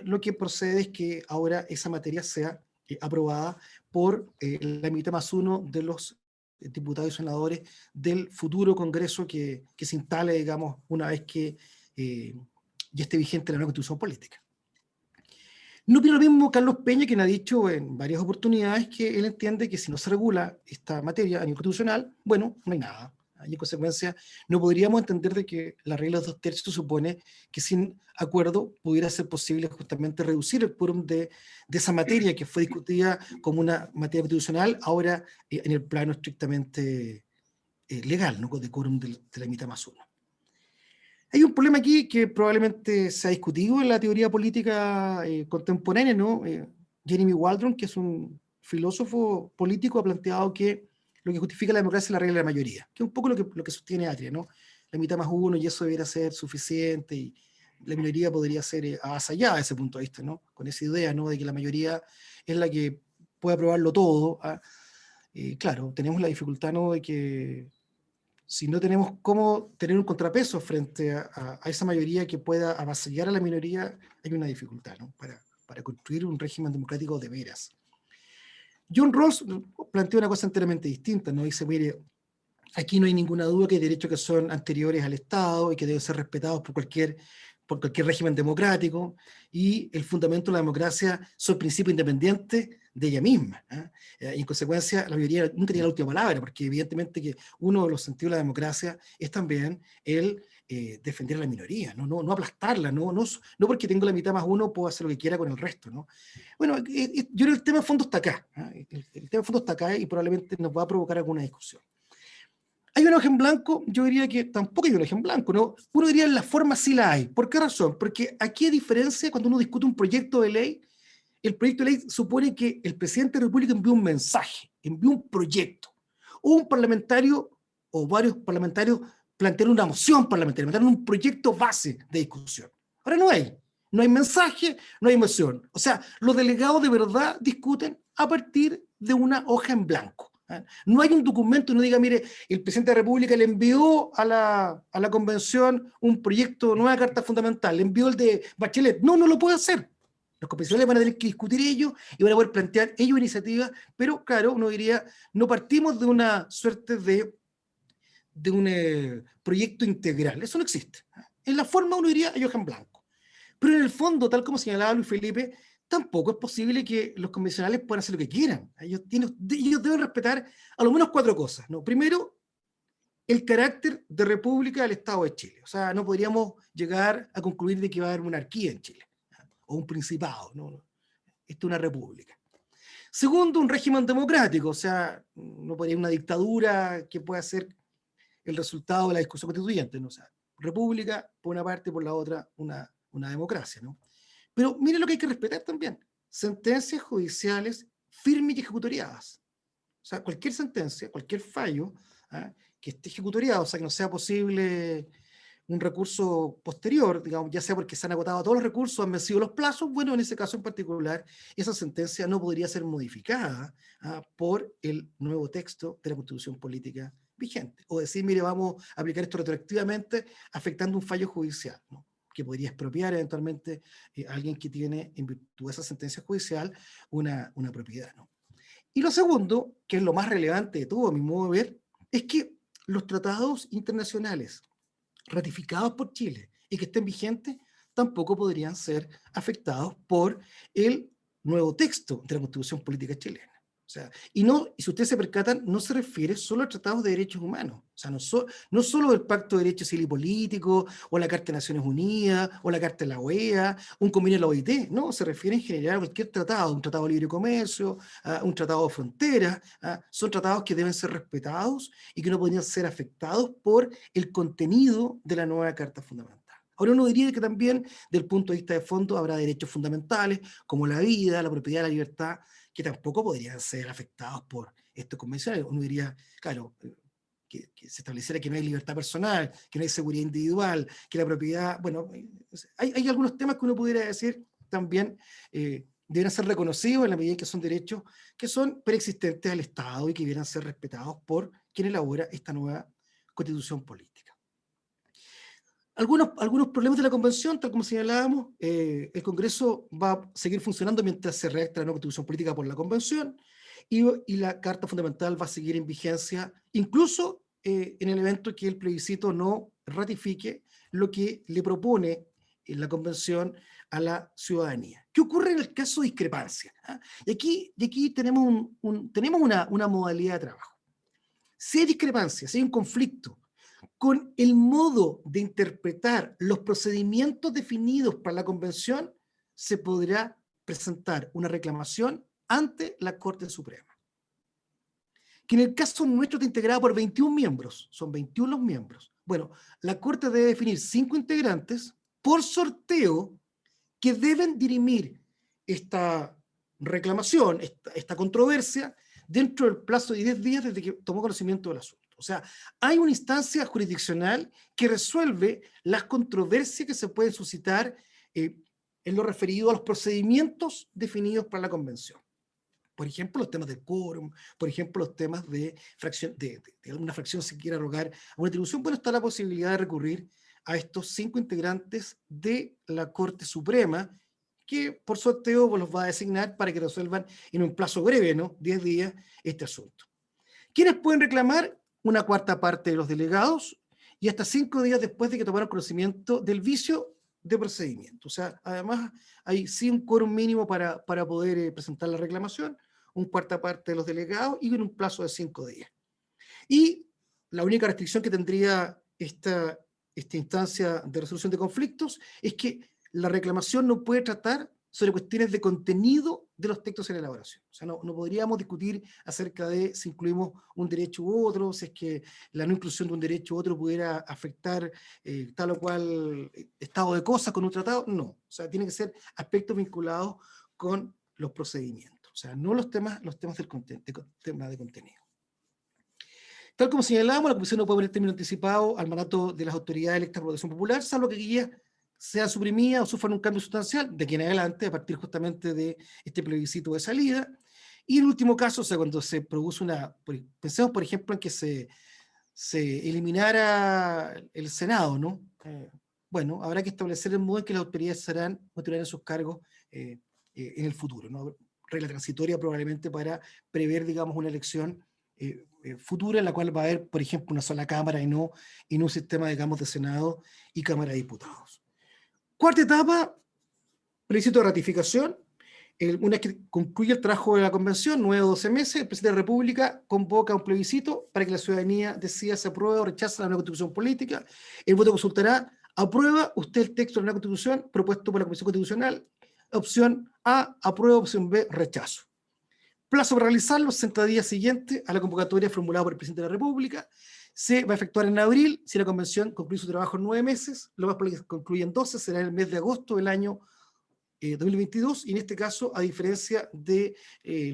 lo que procede es que ahora esa materia sea aprobada por la mitad más 1 de los diputados y senadores del futuro Congreso que se instale, digamos, una vez que ya esté vigente la nueva Constitución Política. No opina lo mismo Carlos Peña, quien ha dicho en varias oportunidades que él entiende que si no se regula esta materia a nivel constitucional, bueno, no hay nada. Y en consecuencia, no podríamos entender de que la regla de 2/3 supone que sin acuerdo pudiera ser posible justamente reducir el quórum de esa materia que fue discutida como una materia constitucional, ahora en el plano estrictamente legal, ¿no? De quórum de la mitad más uno. Hay un problema aquí que probablemente se ha discutido en la teoría política contemporánea, ¿no? Jeremy Waldron, que es un filósofo político, ha planteado que lo que justifica la democracia es la regla de la mayoría, que es un poco lo que sostiene Atria, ¿no? La mitad más uno, y eso debería ser suficiente, y la minoría podría ser avasallada desde ese punto de vista, ¿no? Con esa idea, ¿no? De que la mayoría es la que puede aprobarlo todo. Claro, tenemos la dificultad, ¿no? De que si no tenemos cómo tener un contrapeso frente a esa mayoría que pueda avasallar a la minoría, hay una dificultad, ¿no? Para construir un régimen democrático de veras. John Rawls plantea una cosa enteramente distinta, ¿no? Dice, mire, aquí no hay ninguna duda que hay derechos que son anteriores al Estado y que deben ser respetados por cualquier régimen democrático, y el fundamento de la democracia son principios independientes de ella misma. Y en consecuencia, la mayoría nunca tiene la última palabra, porque evidentemente que uno de los sentidos de la democracia es también el defender a la minoría, no aplastarla, no porque tengo la mitad más uno puedo hacer lo que quiera con el resto, ¿no? Bueno, yo creo que el tema de fondo está acá, el tema de fondo está acá y probablemente nos va a provocar alguna discusión. ¿Hay un hoja en blanco? Yo diría que tampoco hay un hoja en blanco, ¿no? Uno diría en la forma sí la hay. ¿Por qué razón? Porque aquí, a diferencia, cuando uno discute un proyecto de ley, el proyecto de ley supone que el presidente de la República envió un mensaje, envió un proyecto, o un parlamentario o varios parlamentarios plantearon una moción parlamentaria, plantearon un proyecto base de discusión. Ahora no hay mensaje, no hay moción. O sea, los delegados de verdad discuten a partir de una hoja en blanco. No hay un documento que no diga, mire, el presidente de la República le envió a la convención un proyecto de nueva carta fundamental, le envió el de Bachelet. No lo puede hacer. Los convencionales van a tener que discutir ellos y van a poder plantear ellos iniciativas, pero claro, uno diría, no partimos de una suerte de un proyecto integral. Eso no existe. En la forma uno diría, hay hoja en blanco. Pero en el fondo, tal como señalaba Luis Felipe, tampoco es posible que los convencionales puedan hacer lo que quieran. Ellos deben respetar a lo menos 4 cosas, ¿no? Primero, el carácter de república del Estado de Chile. O sea, no podríamos llegar a concluir de que va a haber monarquía en Chile, o un principado, ¿no? Esto es una república. Segundo, un régimen democrático. O sea, no podría haber una dictadura que pueda ser el resultado de la discusión constituyente, ¿no? O sea, república por una parte, por la otra una democracia, ¿no? Pero mire lo que hay que respetar también. Sentencias judiciales firmes y ejecutoriadas. O sea, cualquier sentencia, cualquier fallo que esté ejecutoriado, o sea, que no sea posible un recurso posterior, digamos, ya sea porque se han agotado todos los recursos, han vencido los plazos, bueno, en ese caso en particular, esa sentencia no podría ser modificada por el nuevo texto de la Constitución Política vigente. O decir, mire, vamos a aplicar esto retroactivamente afectando un fallo judicial, ¿no? Que podría expropiar eventualmente a alguien que tiene, en virtud de esa sentencia judicial, una propiedad, ¿no? Y lo segundo, que es lo más relevante de todo, a mi modo de ver, es que los tratados internacionales ratificados por Chile y que estén vigentes tampoco podrían ser afectados por el nuevo texto de la Constitución Política chilena. O sea, y si ustedes se percatan, no se refiere solo a tratados de derechos humanos. O sea, no solo el Pacto de Derechos Civil y Políticos, o la Carta de Naciones Unidas, o la Carta de la OEA, un convenio de la OIT. No, se refiere en general a cualquier tratado, un tratado de libre comercio, un tratado de fronteras. Son tratados que deben ser respetados y que no podrían ser afectados por el contenido de la nueva Carta Fundamental. Ahora uno diría que también, del punto de vista de fondo, habrá derechos fundamentales, como la vida, la propiedad, la libertad, que tampoco podrían ser afectados por estos convencionales. Uno diría, claro, que se estableciera que no hay libertad personal, que no hay seguridad individual, que la propiedad, bueno, hay algunos temas que uno pudiera decir también deben ser reconocidos en la medida en que son derechos que son preexistentes al Estado y que debieran ser respetados por quien elabora esta nueva Constitución Política. Algunos problemas de la Convención, tal como señalábamos, el Congreso va a seguir funcionando mientras se redacta la nueva Constitución Política por la Convención, y la Carta Fundamental va a seguir en vigencia, incluso en el evento que el plebiscito no ratifique lo que le propone la Convención a la ciudadanía. ¿Qué ocurre en el caso de discrepancia? Y aquí tenemos una modalidad de trabajo. Si hay discrepancias, si hay un conflicto con el modo de interpretar los procedimientos definidos para la convención, se podrá presentar una reclamación ante la Corte Suprema. Que en el caso nuestro está integrada por 21 miembros, son 21 los miembros. Bueno, la Corte debe definir 5 integrantes por sorteo que deben dirimir esta reclamación, esta controversia, dentro del plazo de 10 días desde que tomó conocimiento del asunto. O sea, hay una instancia jurisdiccional que resuelve las controversias que se pueden suscitar en lo referido a los procedimientos definidos para la convención. Por ejemplo, los temas del quórum, por ejemplo, los temas de fracción, de alguna fracción se quiera rogar a una atribución. Bueno, está la posibilidad de recurrir a estos 5 integrantes de la Corte Suprema, que por sorteo los va a designar para que resuelvan en un plazo breve, ¿no? 10 días, este asunto. ¿Quiénes pueden reclamar? Una cuarta parte de los delegados y hasta 5 días después de que tomaron conocimiento del vicio de procedimiento. O sea, además hay sí un quórum mínimo para poder presentar la reclamación, una cuarta parte de los delegados y en un plazo de 5 días. Y la única restricción que tendría esta instancia de resolución de conflictos es que la reclamación no puede tratar sobre cuestiones de contenido de los textos en elaboración. O sea, no podríamos discutir acerca de si incluimos un derecho u otro, si es que la no inclusión de un derecho u otro pudiera afectar tal o cual estado de cosas con un tratado. No, o sea, tiene que ser aspectos vinculados con los procedimientos. O sea, no los temas del tema de contenido. Tal como señalábamos, la Comisión no puede poner término anticipado al mandato de las autoridades electas por votación popular, salvo que aquellas sea suprimida o sufran un cambio sustancial de aquí en adelante, a partir justamente de este plebiscito de salida. Y en último caso, o sea, cuando se produce pensemos por ejemplo en que se eliminara el Senado, ¿no? Bueno, habrá que establecer el modo en que las autoridades continuarán sus cargos en el futuro, ¿no? Regla transitoria probablemente para prever, digamos, una elección futura en la cual va a haber, por ejemplo, una sola Cámara y no un sistema, digamos, de Senado y Cámara de Diputados. Cuarta etapa, plebiscito de ratificación. Una vez que concluye el trabajo de la convención, 9 o 12 meses, el presidente de la República convoca un plebiscito para que la ciudadanía decida si aprueba o rechaza la nueva constitución política. El voto consultará: ¿aprueba usted el texto de la nueva constitución propuesto por la Comisión Constitucional? Opción A, aprueba; opción B, rechazo. Plazo para realizarlo, 60 días siguientes a la convocatoria formulada por el presidente de la República. Se va a efectuar en abril. Si la convención concluye su trabajo en 9 meses, lo más probable es que concluya en 12, será en el mes de agosto del año 2022, y en este caso, a diferencia del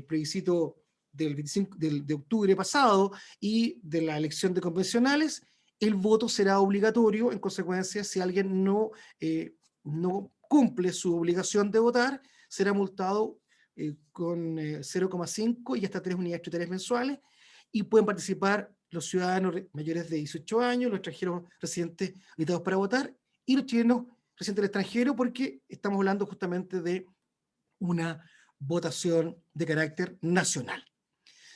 plebiscito del 25 de octubre pasado y de la elección de convencionales, el voto será obligatorio. En consecuencia, si alguien no cumple su obligación de votar, será multado con 0,5 y hasta 3 unidades tributarias mensuales, y pueden participar los ciudadanos mayores de 18 años, los extranjeros residentes habilitados para votar, y los chilenos residentes del extranjero, porque estamos hablando justamente de una votación de carácter nacional.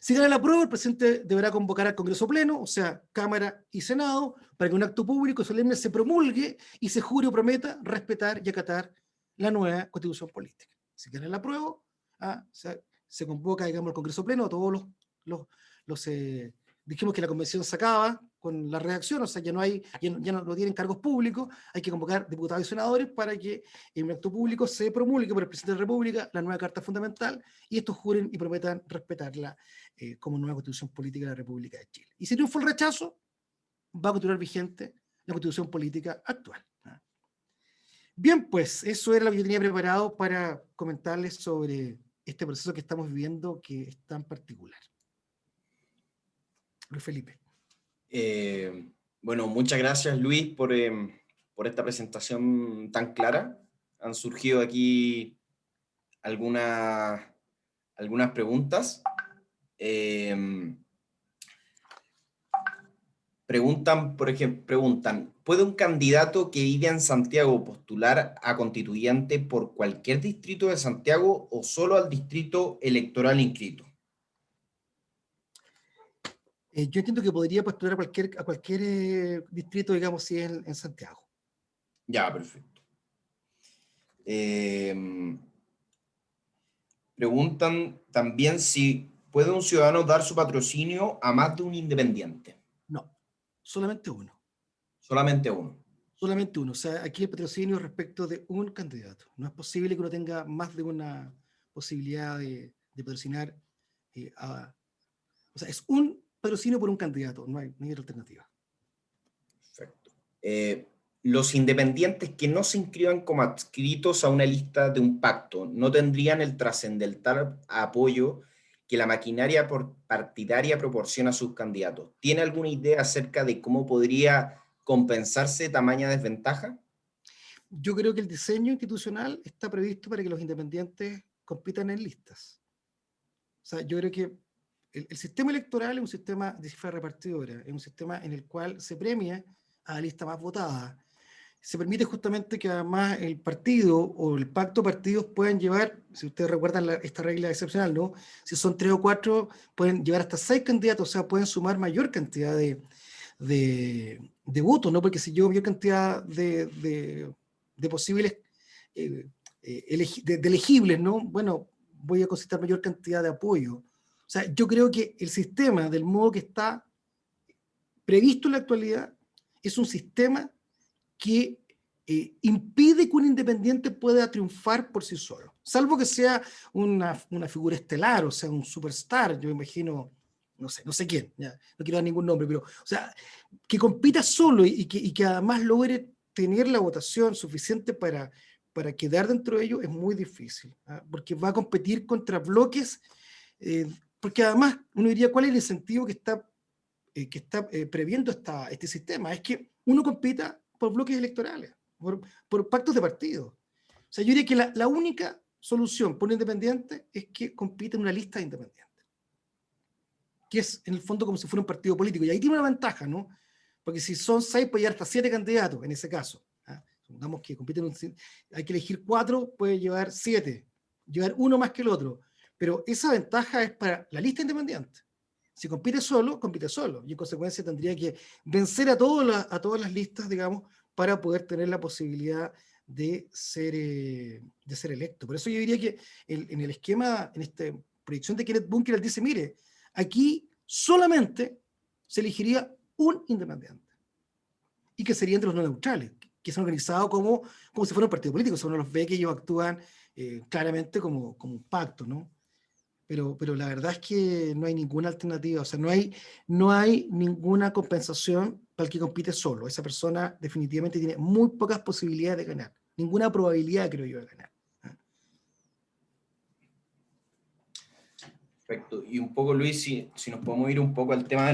Si gana la prueba, el presidente deberá convocar al Congreso Pleno, o sea, Cámara y Senado, para que un acto público solemne se promulgue y se jure o prometa respetar y acatar la nueva Constitución política. Si gana la prueba, se convoca, digamos, al Congreso Pleno, a todos dijimos que la convención se acaba con la redacción, o sea, ya no tienen cargos públicos, hay que convocar diputados y senadores para que en un acto público se promulgue por el presidente de la República la nueva Carta Fundamental, y estos juren y prometan respetarla como nueva Constitución Política de la República de Chile. Y si triunfa el rechazo, va a continuar vigente la Constitución Política actual. Bien, pues eso era lo que yo tenía preparado para comentarles sobre este proceso que estamos viviendo, que es tan particular. Luis Felipe. Bueno, muchas gracias, Luis, por esta presentación tan clara. Han surgido aquí algunas preguntas. Preguntan, ¿puede un candidato que vive en Santiago postular a constituyente por cualquier distrito de Santiago o solo al distrito electoral inscrito? Yo entiendo que podría postular a cualquier distrito, digamos, si es en Santiago. Ya, perfecto. Preguntan también si ¿puede un ciudadano dar su patrocinio a más de un independiente? No, solamente uno. Solamente uno. Solamente uno. O sea, aquí el patrocinio respecto de un candidato. No es posible que uno tenga más de una posibilidad de patrocinar o sea, es un patrocinio por un candidato, no hay otra alternativa. Perfecto. Los independientes que no se inscriban como adscritos a una lista de un pacto no tendrían el trascendental apoyo que la maquinaria partidaria proporciona a sus candidatos. ¿Tiene alguna idea acerca de cómo podría compensarse tamaña desventaja? Yo creo que el diseño institucional está previsto para que los independientes compitan en listas. O sea, yo creo que el sistema electoral es un sistema de cifra repartidora, es un sistema en el cual se premia a la lista más votada. Se permite justamente que además el partido o el pacto de partidos puedan llevar, si ustedes recuerdan esta regla excepcional, ¿no? Si son 3 o 4, pueden llevar hasta 6 candidatos, o sea, pueden sumar mayor cantidad de votos, ¿no? Porque si yo mayor cantidad de posibles de elegibles, ¿no? Bueno, voy a cosechar mayor cantidad de apoyo. O sea, yo creo que el sistema, del modo que está previsto en la actualidad, es un sistema que impide que un independiente pueda triunfar por sí solo, salvo que sea una figura estelar, o sea, un superstar, yo imagino, no sé quién, ya, no quiero dar ningún nombre, pero, o sea, que compita solo y que además logre tener la votación suficiente para quedar dentro de ello es muy difícil, ¿ah? Porque va a competir contra bloques, porque además uno diría, ¿cuál es el incentivo que está previendo este sistema? Es que uno compita por bloques electorales, por pactos de partido. O sea, yo diría que la única solución por un independiente es que compita en una lista de independientes, que es en el fondo como si fuera un partido político. Y ahí tiene una ventaja, ¿no? Porque si son 6, puede llegar hasta 7 candidatos en ese caso. ¿Ah? Supongamos que compiten, hay que elegir 4, puede llevar 7, llevar uno más que el otro. Pero esa ventaja es para la lista independiente. Si compite solo, compite solo. Y en consecuencia tendría que vencer a todas las listas, digamos, para poder tener la posibilidad de ser electo. Por eso yo diría que en el esquema, en esta proyección de Kenneth Bunker, él dice, mire, aquí solamente se elegiría un independiente. Y que sería entre los no neutrales, que son organizados como si fuera un partido político. O sea, uno los ve que ellos actúan claramente como un pacto, ¿no? Pero la verdad es que no hay ninguna alternativa, o sea, no hay ninguna compensación para el que compite solo. Esa persona definitivamente tiene muy pocas posibilidades de ganar, ninguna probabilidad, creo yo, de ganar. Perfecto. Y un poco, Luis, si nos podemos ir un poco al tema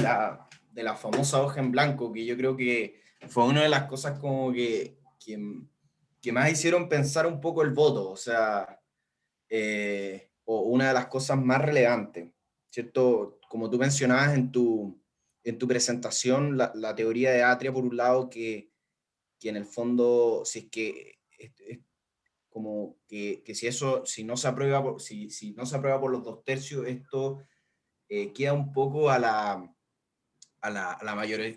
de la famosa hoja en blanco, que yo creo que fue una de las cosas como que más hicieron pensar un poco el voto, o sea, o una de las cosas más relevantes, ¿cierto? Como tú mencionabas en tu presentación, la teoría de Atria, por un lado, que en el fondo, si es que como que si no se aprueba si no se aprueba por los 2/3, esto queda un poco a la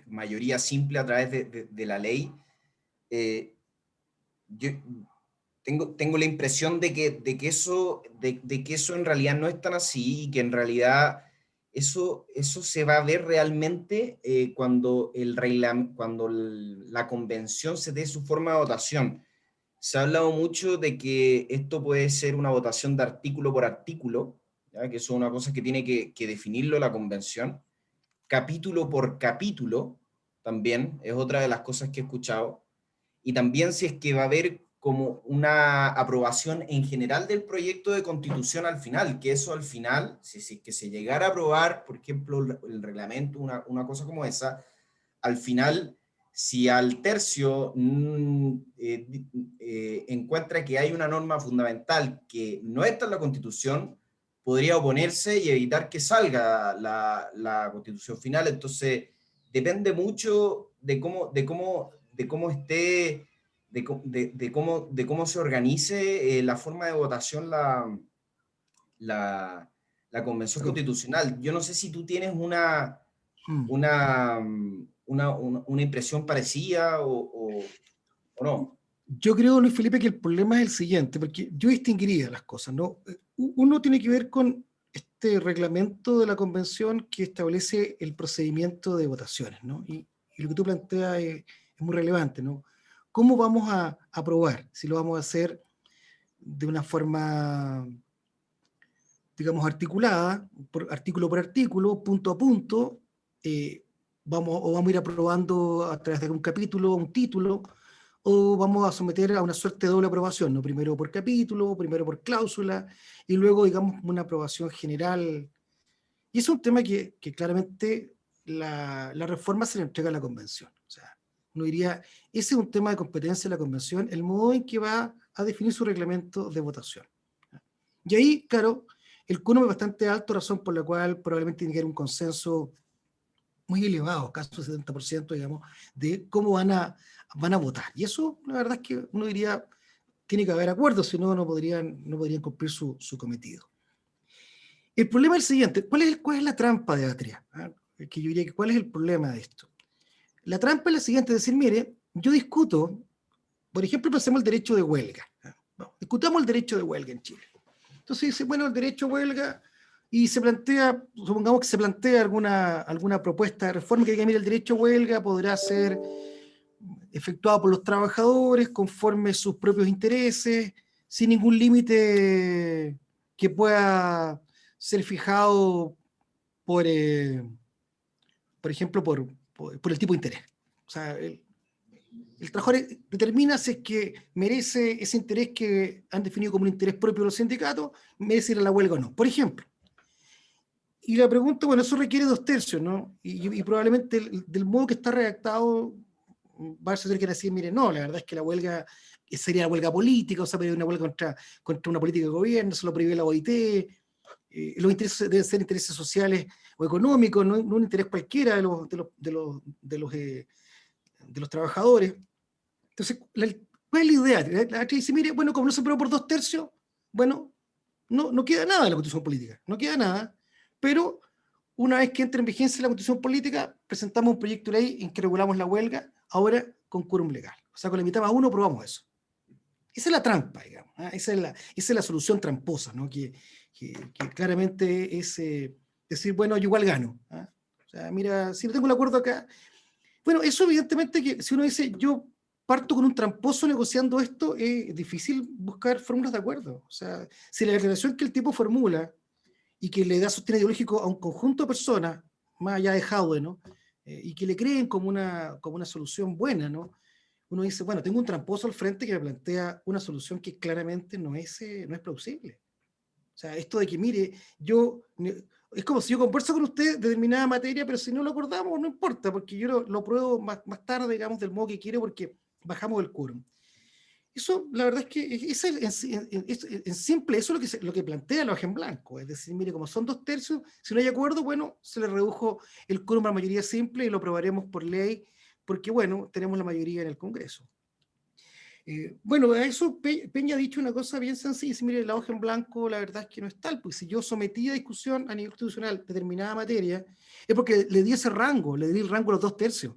mayoría simple a través de la ley. Yo tengo la impresión de que eso en realidad no es tan así, y que en realidad eso se va a ver realmente cuando la convención se dé su forma de votación. Se ha hablado mucho de que esto puede ser una votación de artículo por artículo, ¿ya? Que eso es una cosa que tiene que definirlo la convención. Capítulo por capítulo también es otra de las cosas que he escuchado. Y también si es que va a haber como una aprobación en general del proyecto de constitución al final, que eso al final, si es que se llegara a aprobar, por ejemplo, el reglamento, una cosa como esa, al final, si al tercio encuentra que hay una norma fundamental que no está en la Constitución, podría oponerse y evitar que salga la Constitución final. Entonces, depende mucho de cómo esté, de cómo se organice la forma de votación la Convención Constitucional. Yo no sé si tú tienes una impresión parecida o no. Yo creo, Luis Felipe, que el problema es el siguiente, porque yo distinguiría las cosas, ¿no? Uno tiene que ver con este reglamento de la convención que establece el procedimiento de votaciones, ¿no? Y lo que tú planteas es muy relevante, ¿no? ¿Cómo vamos a aprobar? Si lo vamos a hacer de una forma, digamos, articulada, por artículo, punto a punto, vamos a ir aprobando a través de un capítulo, un título, o vamos a someter a una suerte de doble aprobación, ¿no? Primero por capítulo, primero por cláusula, y luego, digamos, una aprobación general. Y es un tema que claramente la reforma se le entrega a la convención. O sea, uno diría, ese es un tema de competencia de la convención, el modo en que va a definir su reglamento de votación. Y ahí, claro, el quórum es bastante alto, razón por la cual probablemente tiene que haber un consenso muy elevado, casi un 70%, digamos, de cómo van a votar. Y eso, la verdad es que uno diría, tiene que haber acuerdos, si no, no podrían cumplir su cometido. El problema es el siguiente, ¿cuál es la trampa de Atria? ¿Ah? Que yo diría que ¿cuál es el problema de esto? La trampa es la siguiente, es decir, mire, yo discuto, por ejemplo, pensemos el derecho de huelga. No, discutamos el derecho de huelga en Chile. Entonces dice, bueno, el derecho a huelga, y se plantea, supongamos que se plantea alguna propuesta de reforma que diga, mira, el derecho a huelga podrá ser efectuado por los trabajadores conforme sus propios intereses, sin ningún límite que pueda ser fijado por ejemplo, por el tipo de interés. O sea, el trabajador determina si es que merece ese interés que han definido como un interés propio de los sindicatos, merece ir a la huelga o no, por ejemplo. Y la pregunta, bueno, eso requiere 2/3, ¿no? Y probablemente del modo que está redactado va a ser que decir, mire, no, la verdad es que la huelga sería la huelga política, o sea, una huelga contra una política de gobierno, se lo prohíbe la OIT, los intereses deben ser intereses sociales o económicos, no un interés cualquiera de los trabajadores. Entonces, ¿cuál es la idea? La dice, mire, bueno, como no se aprobó por 2/3, bueno, no queda nada de la Constitución política, no queda nada, pero una vez que entre en vigencia la Constitución política, presentamos un proyecto de ley en que regulamos la huelga, ahora con quórum legal. O sea, con la mitad más uno aprobamos eso. Esa es la trampa, digamos. ¿Eh? Esa es la solución tramposa, ¿no? Que claramente es decir, bueno, yo igual gano. ¿Eh? O sea, mira, si no tengo el acuerdo acá. Bueno, eso evidentemente que si uno dice, yo parto con un tramposo negociando esto, es difícil buscar fórmulas de acuerdo. O sea, si la declaración que el tipo formula y que le da sostén ideológico a un conjunto de personas, más allá de Jaude, ¿no? Y que le creen como una solución buena, ¿no? Uno dice, bueno, tengo un tramposo al frente que me plantea una solución que claramente no es plausible. O sea, esto de que, mire, es como si yo converso con usted de determinada materia, pero si no lo acordamos, no importa, porque yo lo pruebo más tarde, digamos, del modo que quiero, porque bajamos el quórum. Eso, la verdad es que en simple, eso es lo que plantea la hoja en blanco. Es decir, mire, como son 2/3, si no hay acuerdo, bueno, se le redujo el quórum a mayoría simple y lo aprobaremos por ley, porque, bueno, tenemos la mayoría en el Congreso. Bueno, a eso Peña ha dicho una cosa bien sencilla. Dice, mire, la hoja en blanco, la verdad es que no es tal, pues si yo sometí a discusión a nivel constitucional determinada materia, es porque le di ese rango, le di el rango a los 2/3.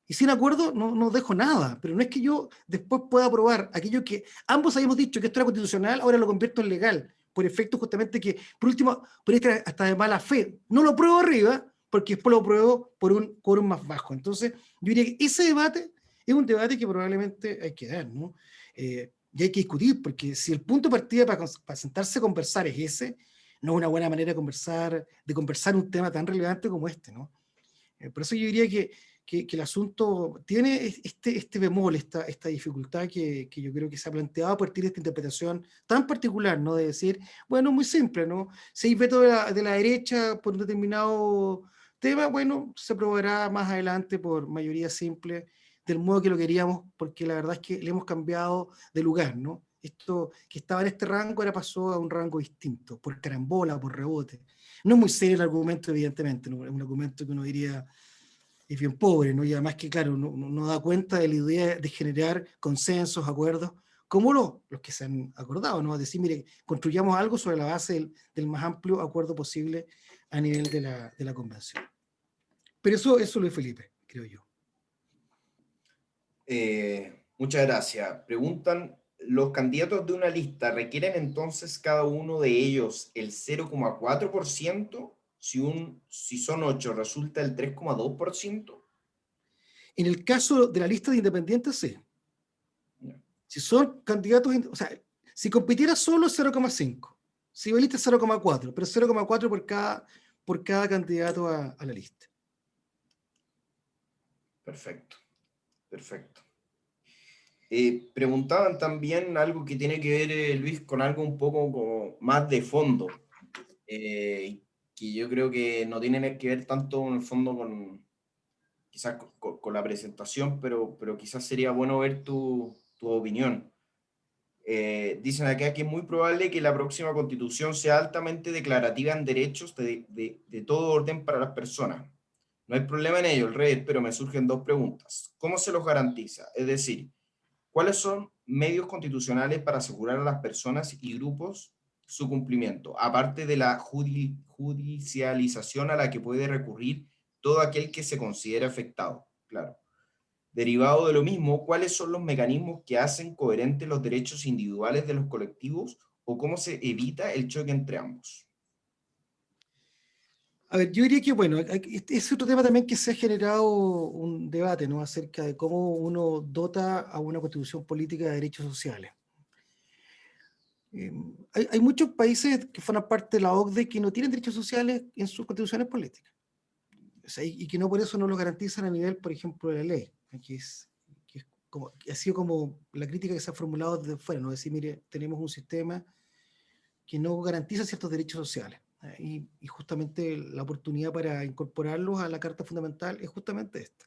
Y sin acuerdo no dejo nada, pero no es que yo después pueda aprobar aquello que ambos habíamos dicho que esto era constitucional, ahora lo convierto en legal, por efecto justamente que, por último, por esta hasta de mala fe, no lo apruebo arriba, porque después lo apruebo por un quórum más bajo. Entonces, yo diría que ese debate es un debate que probablemente hay que dar, ¿no? Y hay que discutir, porque si el punto de partida para sentarse a conversar es ese, no es una buena manera de conversar un tema tan relevante como este, ¿no? Por eso yo diría que el asunto tiene este bemol, esta dificultad que yo creo que se ha planteado a partir de esta interpretación tan particular, ¿no? De decir, bueno, muy simple, ¿no? Si hay veto de la derecha por un determinado tema, bueno, se aprobará más adelante por mayoría simple, del modo que lo queríamos, porque la verdad es que le hemos cambiado de lugar, ¿no? Esto que estaba en este rango ahora pasó a un rango distinto, por carambola, por rebote. No es muy serio el argumento, evidentemente, ¿no? Es un argumento que uno diría es bien pobre, ¿no? Y además que, claro, no da cuenta de la idea de generar consensos, acuerdos, como los que se han acordado, ¿no? Es decir, mire, construyamos algo sobre la base del más amplio acuerdo posible a nivel de la convención. Pero eso Luis Felipe, creo yo. Muchas gracias. Preguntan los candidatos de una lista requieren entonces cada uno de ellos el 0,4%, si son 8 resulta el 3,2%. En el caso de la lista de independientes, sí. Ya. Si son candidatos, o sea, si compitiera solo 0,5, si va lista 0,4, pero 0,4 por cada candidato a la lista. Perfecto, perfecto. Preguntaban también algo que tiene que ver, Luis, con algo un poco como más de fondo, que yo creo que no tiene que ver tanto en el fondo con quizás con la presentación, pero quizás sería bueno ver tu opinión. Dicen acá que es muy probable que la próxima constitución sea altamente declarativa en derechos de todo orden para las personas. No hay problema en ello, el rey, pero me surgen dos preguntas. ¿Cómo se los garantiza? Es decir, ¿cuáles son medios constitucionales para asegurar a las personas y grupos su cumplimiento? Aparte de la judicialización a la que puede recurrir todo aquel que se considera afectado. Claro. Derivado de lo mismo, ¿cuáles son los mecanismos que hacen coherentes los derechos individuales de los colectivos o cómo se evita el choque entre ambos? A ver, yo diría que, bueno, es otro tema también que se ha generado un debate, ¿no? Acerca de cómo uno dota a una constitución política de derechos sociales. Hay muchos países que forman parte de la OCDE que no tienen derechos sociales en sus constituciones políticas. O sea, y que no por eso no los garantizan a nivel, por ejemplo, de la ley, que ha sido como la crítica que se ha formulado desde fuera, ¿no? Decir, mire, tenemos un sistema que no garantiza ciertos derechos sociales. Y justamente la oportunidad para incorporarlos a la Carta Fundamental es justamente esta.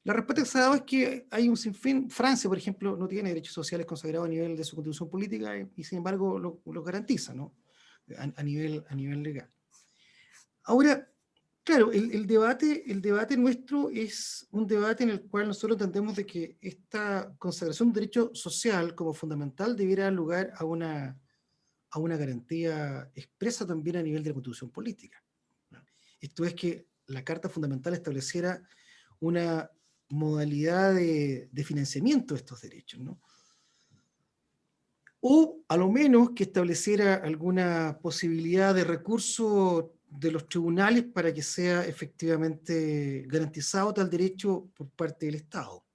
La respuesta que se ha dado es que hay un sinfín. Francia, por ejemplo, no tiene derechos sociales consagrados a nivel de su constitución política y sin embargo los garantiza, ¿no? A nivel legal. Ahora, claro, el debate nuestro es un debate en el cual nosotros entendemos de que esta consagración de derecho social como fundamental debiera dar lugar a una garantía expresa también a nivel de la Constitución política. Esto es que la Carta Fundamental estableciera una modalidad de financiamiento de estos derechos, ¿no? O a lo menos que estableciera alguna posibilidad de recurso de los tribunales para que sea efectivamente garantizado tal derecho por parte del Estado.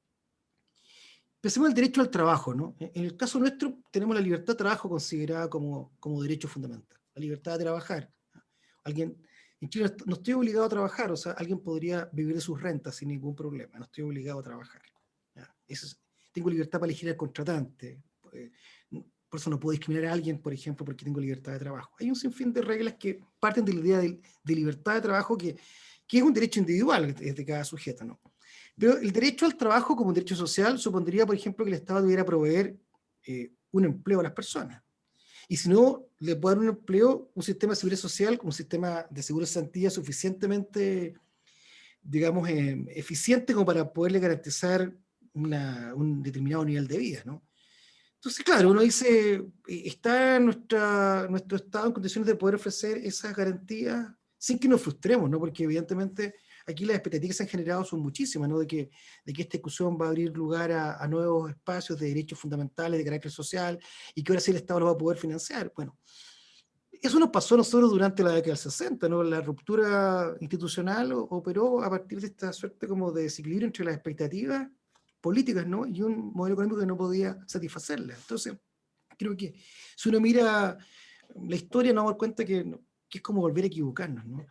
Empecemos el derecho al trabajo, ¿no? En el caso nuestro tenemos la libertad de trabajo considerada como derecho fundamental, la libertad de trabajar. Alguien, en Chile no estoy obligado a trabajar, o sea, alguien podría vivir de sus rentas sin ningún problema, no estoy obligado a trabajar. Tengo libertad para elegir al contratante, por eso no puedo discriminar a alguien, por ejemplo, porque tengo libertad de trabajo. Hay un sinfín de reglas que parten de la idea de libertad de trabajo que es un derecho individual de cada sujeto, ¿no? Pero el derecho al trabajo como un derecho social supondría, por ejemplo, que el Estado debiera proveer un empleo a las personas. Y si no le puede dar un empleo, un sistema de seguridad social, un sistema de seguro de cesantía suficientemente, digamos, eficiente como para poderle garantizar un determinado nivel de vida, ¿no? Entonces, claro, uno dice, ¿está nuestro Estado en condiciones de poder ofrecer esas garantías sin que nos frustremos, ¿no? Porque evidentemente aquí las expectativas que se han generado son muchísimas, ¿no? De que esta discusión va a abrir lugar a nuevos espacios de derechos fundamentales de carácter social y que ahora sí el Estado lo va a poder financiar. Bueno, eso nos pasó a nosotros durante la década del 60, ¿no? La ruptura institucional operó a partir de esta suerte como de desequilibrio entre las expectativas políticas, ¿no? Y un modelo económico que no podía satisfacerlas. Entonces, creo que si uno mira la historia nos damos cuenta que es como volver a equivocarnos, ¿no?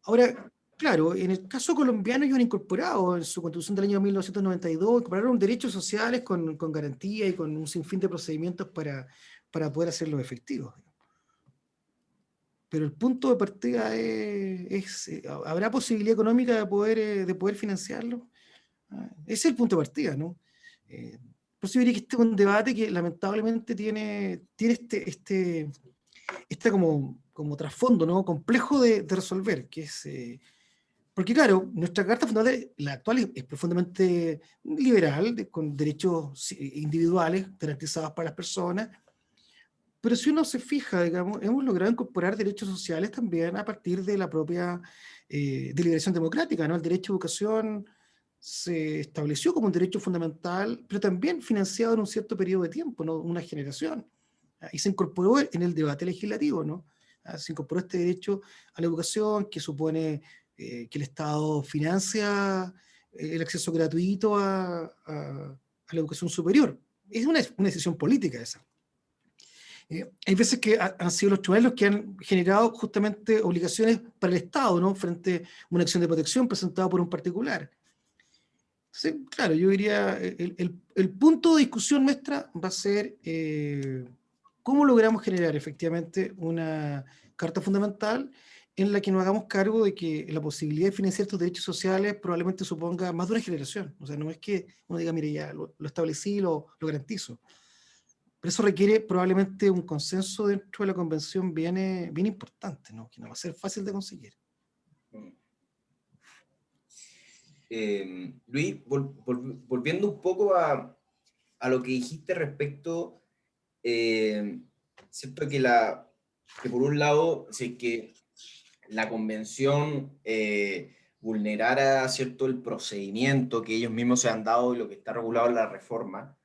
Ahora, claro, en el caso colombiano ellos han incorporado en su constitución del año 1992, incorporaron derechos sociales con garantía y con un sinfín de procedimientos para poder hacerlos efectivos. Pero el punto de partida ¿habrá posibilidad económica de poder financiarlo? Ese es el punto de partida, ¿no? Por eso yo diría que este es un debate que lamentablemente tiene como trasfondo, ¿no? Complejo de resolver, que es... porque claro, nuestra Carta Fundamental, la actual, es profundamente liberal, con derechos individuales garantizados para las personas, pero si uno se fija, digamos, hemos logrado incorporar derechos sociales también a partir de la propia deliberación democrática, ¿no? El derecho a educación se estableció como un derecho fundamental, pero también financiado en un cierto periodo de tiempo, ¿no? Una generación. Y se incorporó en el debate legislativo, ¿no? Se incorporó este derecho a la educación que supone que el Estado financia el acceso gratuito a la educación superior. Es una decisión política esa. Hay veces que han sido los tribunales los que han generado justamente obligaciones para el Estado, ¿no? Frente a una acción de protección presentada por un particular. Sí, claro, yo diría, el punto de discusión nuestra va a ser cómo logramos generar efectivamente una carta fundamental en la que nos hagamos cargo de que la posibilidad de financiar estos derechos sociales probablemente suponga más de una generación. O sea, no es que uno diga, mire, ya lo establecí, lo garantizo. Pero eso requiere probablemente un consenso dentro de la convención bien importante, ¿no? Que no va a ser fácil de conseguir. Luis, volviendo un poco a lo que dijiste respecto, siento que por un lado, si es que la convención vulnerara, ¿cierto?, el procedimiento que ellos mismos se han dado y lo que está regulado en la reforma,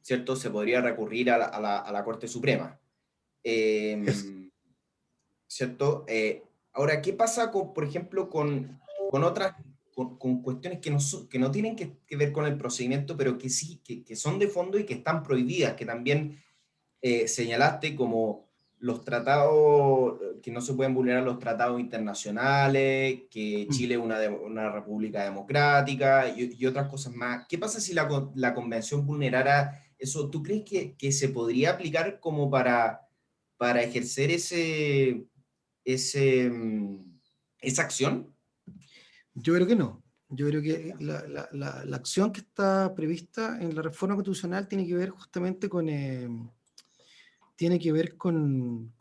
¿cierto?, se podría recurrir a la Corte Suprema. ¿Cierto? Ahora, ¿qué pasa, por ejemplo, con otras, con cuestiones que no tienen que ver con el procedimiento, pero que sí, que son de fondo y que están prohibidas, que también señalaste como los tratados, que no se pueden vulnerar los tratados internacionales, que Chile es una república democrática y otras cosas más? ¿Qué pasa si la convención vulnerara eso? ¿Tú crees que se podría aplicar como para ejercer esa acción? Yo creo que no. Yo creo que la acción que está prevista en la reforma constitucional tiene que ver justamente con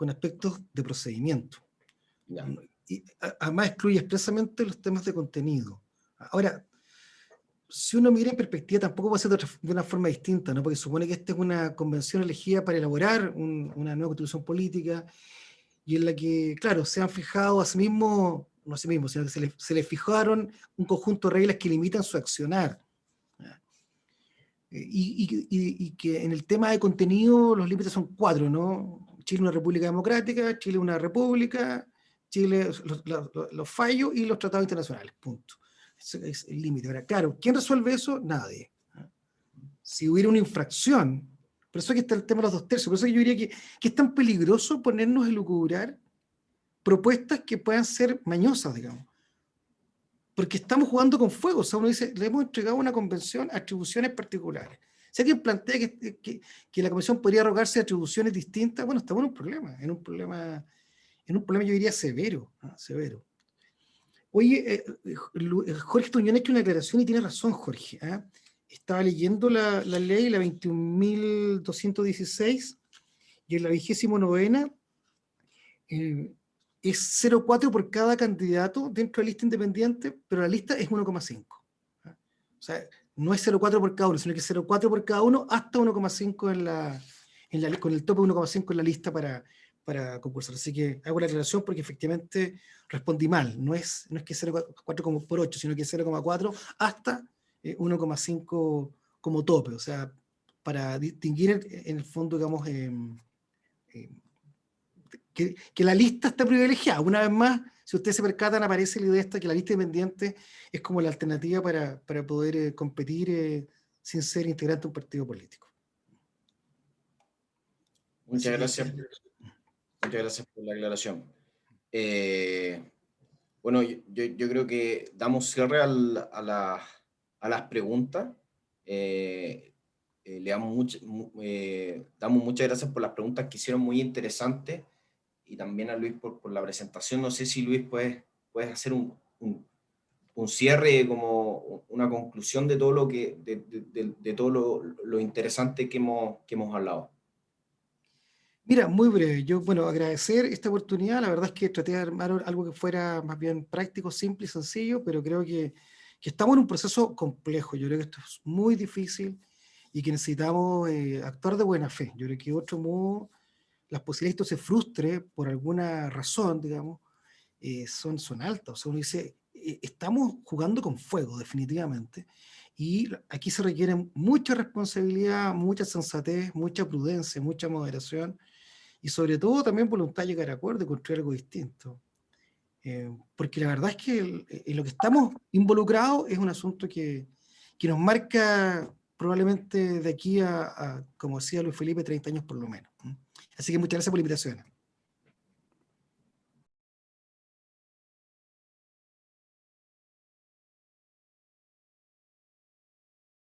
aspectos de procedimiento. Ya. Y además excluye expresamente los temas de contenido. Ahora, si uno mira en perspectiva, tampoco puede ser de una forma distinta, ¿no? Porque supone que esta es una convención elegida para elaborar una nueva constitución política y en la que, claro, se han fijado a sí mismos, no a sí mismos, sino que se les fijaron un conjunto de reglas que limitan su accionar. Y que en el tema de contenido los límites son 4, ¿no? Chile una república democrática, Chile una república, Chile los fallos y los tratados internacionales, punto. Ese es el límite. Ahora, claro, ¿quién resuelve eso? Nadie. Si hubiera una infracción, por eso aquí está el tema de los 2/3, por eso yo diría que es tan peligroso ponernos a elucubrar propuestas que puedan ser mañosas, digamos. Porque estamos jugando con fuego. O sea, uno dice, le hemos entregado a una convención atribuciones particulares. Si alguien plantea que la convención podría arrogarse atribuciones distintas, bueno, estamos en un problema yo diría severo, ¿no? Severo. Oye, Jorge Tuñón ha hecho una declaración y tiene razón, Jorge. ¿Eh? Estaba leyendo la ley, la 21.216, y en la 29ª es 0,4 por cada candidato dentro de la lista independiente, pero la lista es 1,5. O sea, no es 0,4 por cada uno, sino que es 0,4 por cada uno hasta 1,5 con el tope de 1,5 en la lista para concursar. Así que hago la aclaración porque efectivamente respondí mal. No es que 0,4 como por 8, sino que es 0,4 hasta 1,5 como tope. O sea, para distinguir en el fondo, digamos, que la lista está privilegiada. Una vez más, si ustedes se percatan, aparece la idea esta que la lista independiente es como la alternativa para poder competir sin ser integrante de un partido político. Muchas gracias por la aclaración. Bueno, yo creo que damos cierre a las preguntas. Le damos muchas gracias por las preguntas que hicieron, muy interesantes, y también a Luis por la presentación. No sé si, Luis, puedes hacer un cierre, como una conclusión de todo de todo lo interesante que hemos hablado. Mira, muy breve. Yo, bueno, agradecer esta oportunidad. La verdad es que traté de armar algo que fuera más bien práctico, simple y sencillo, pero creo que estamos en un proceso complejo. Yo creo que esto es muy difícil y que necesitamos actuar de buena fe. Yo creo que de otro modo las posibilidades de que esto se frustre por alguna razón, digamos, son altas. O sea, uno dice, estamos jugando con fuego, definitivamente, y aquí se requiere mucha responsabilidad, mucha sensatez, mucha prudencia, mucha moderación, y sobre todo también voluntad de llegar a acuerdo y construir algo distinto. Porque la verdad es que en lo que estamos involucrados es un asunto que nos marca probablemente de aquí como decía Luis Felipe, 30 años por lo menos. Así que muchas gracias por la invitación.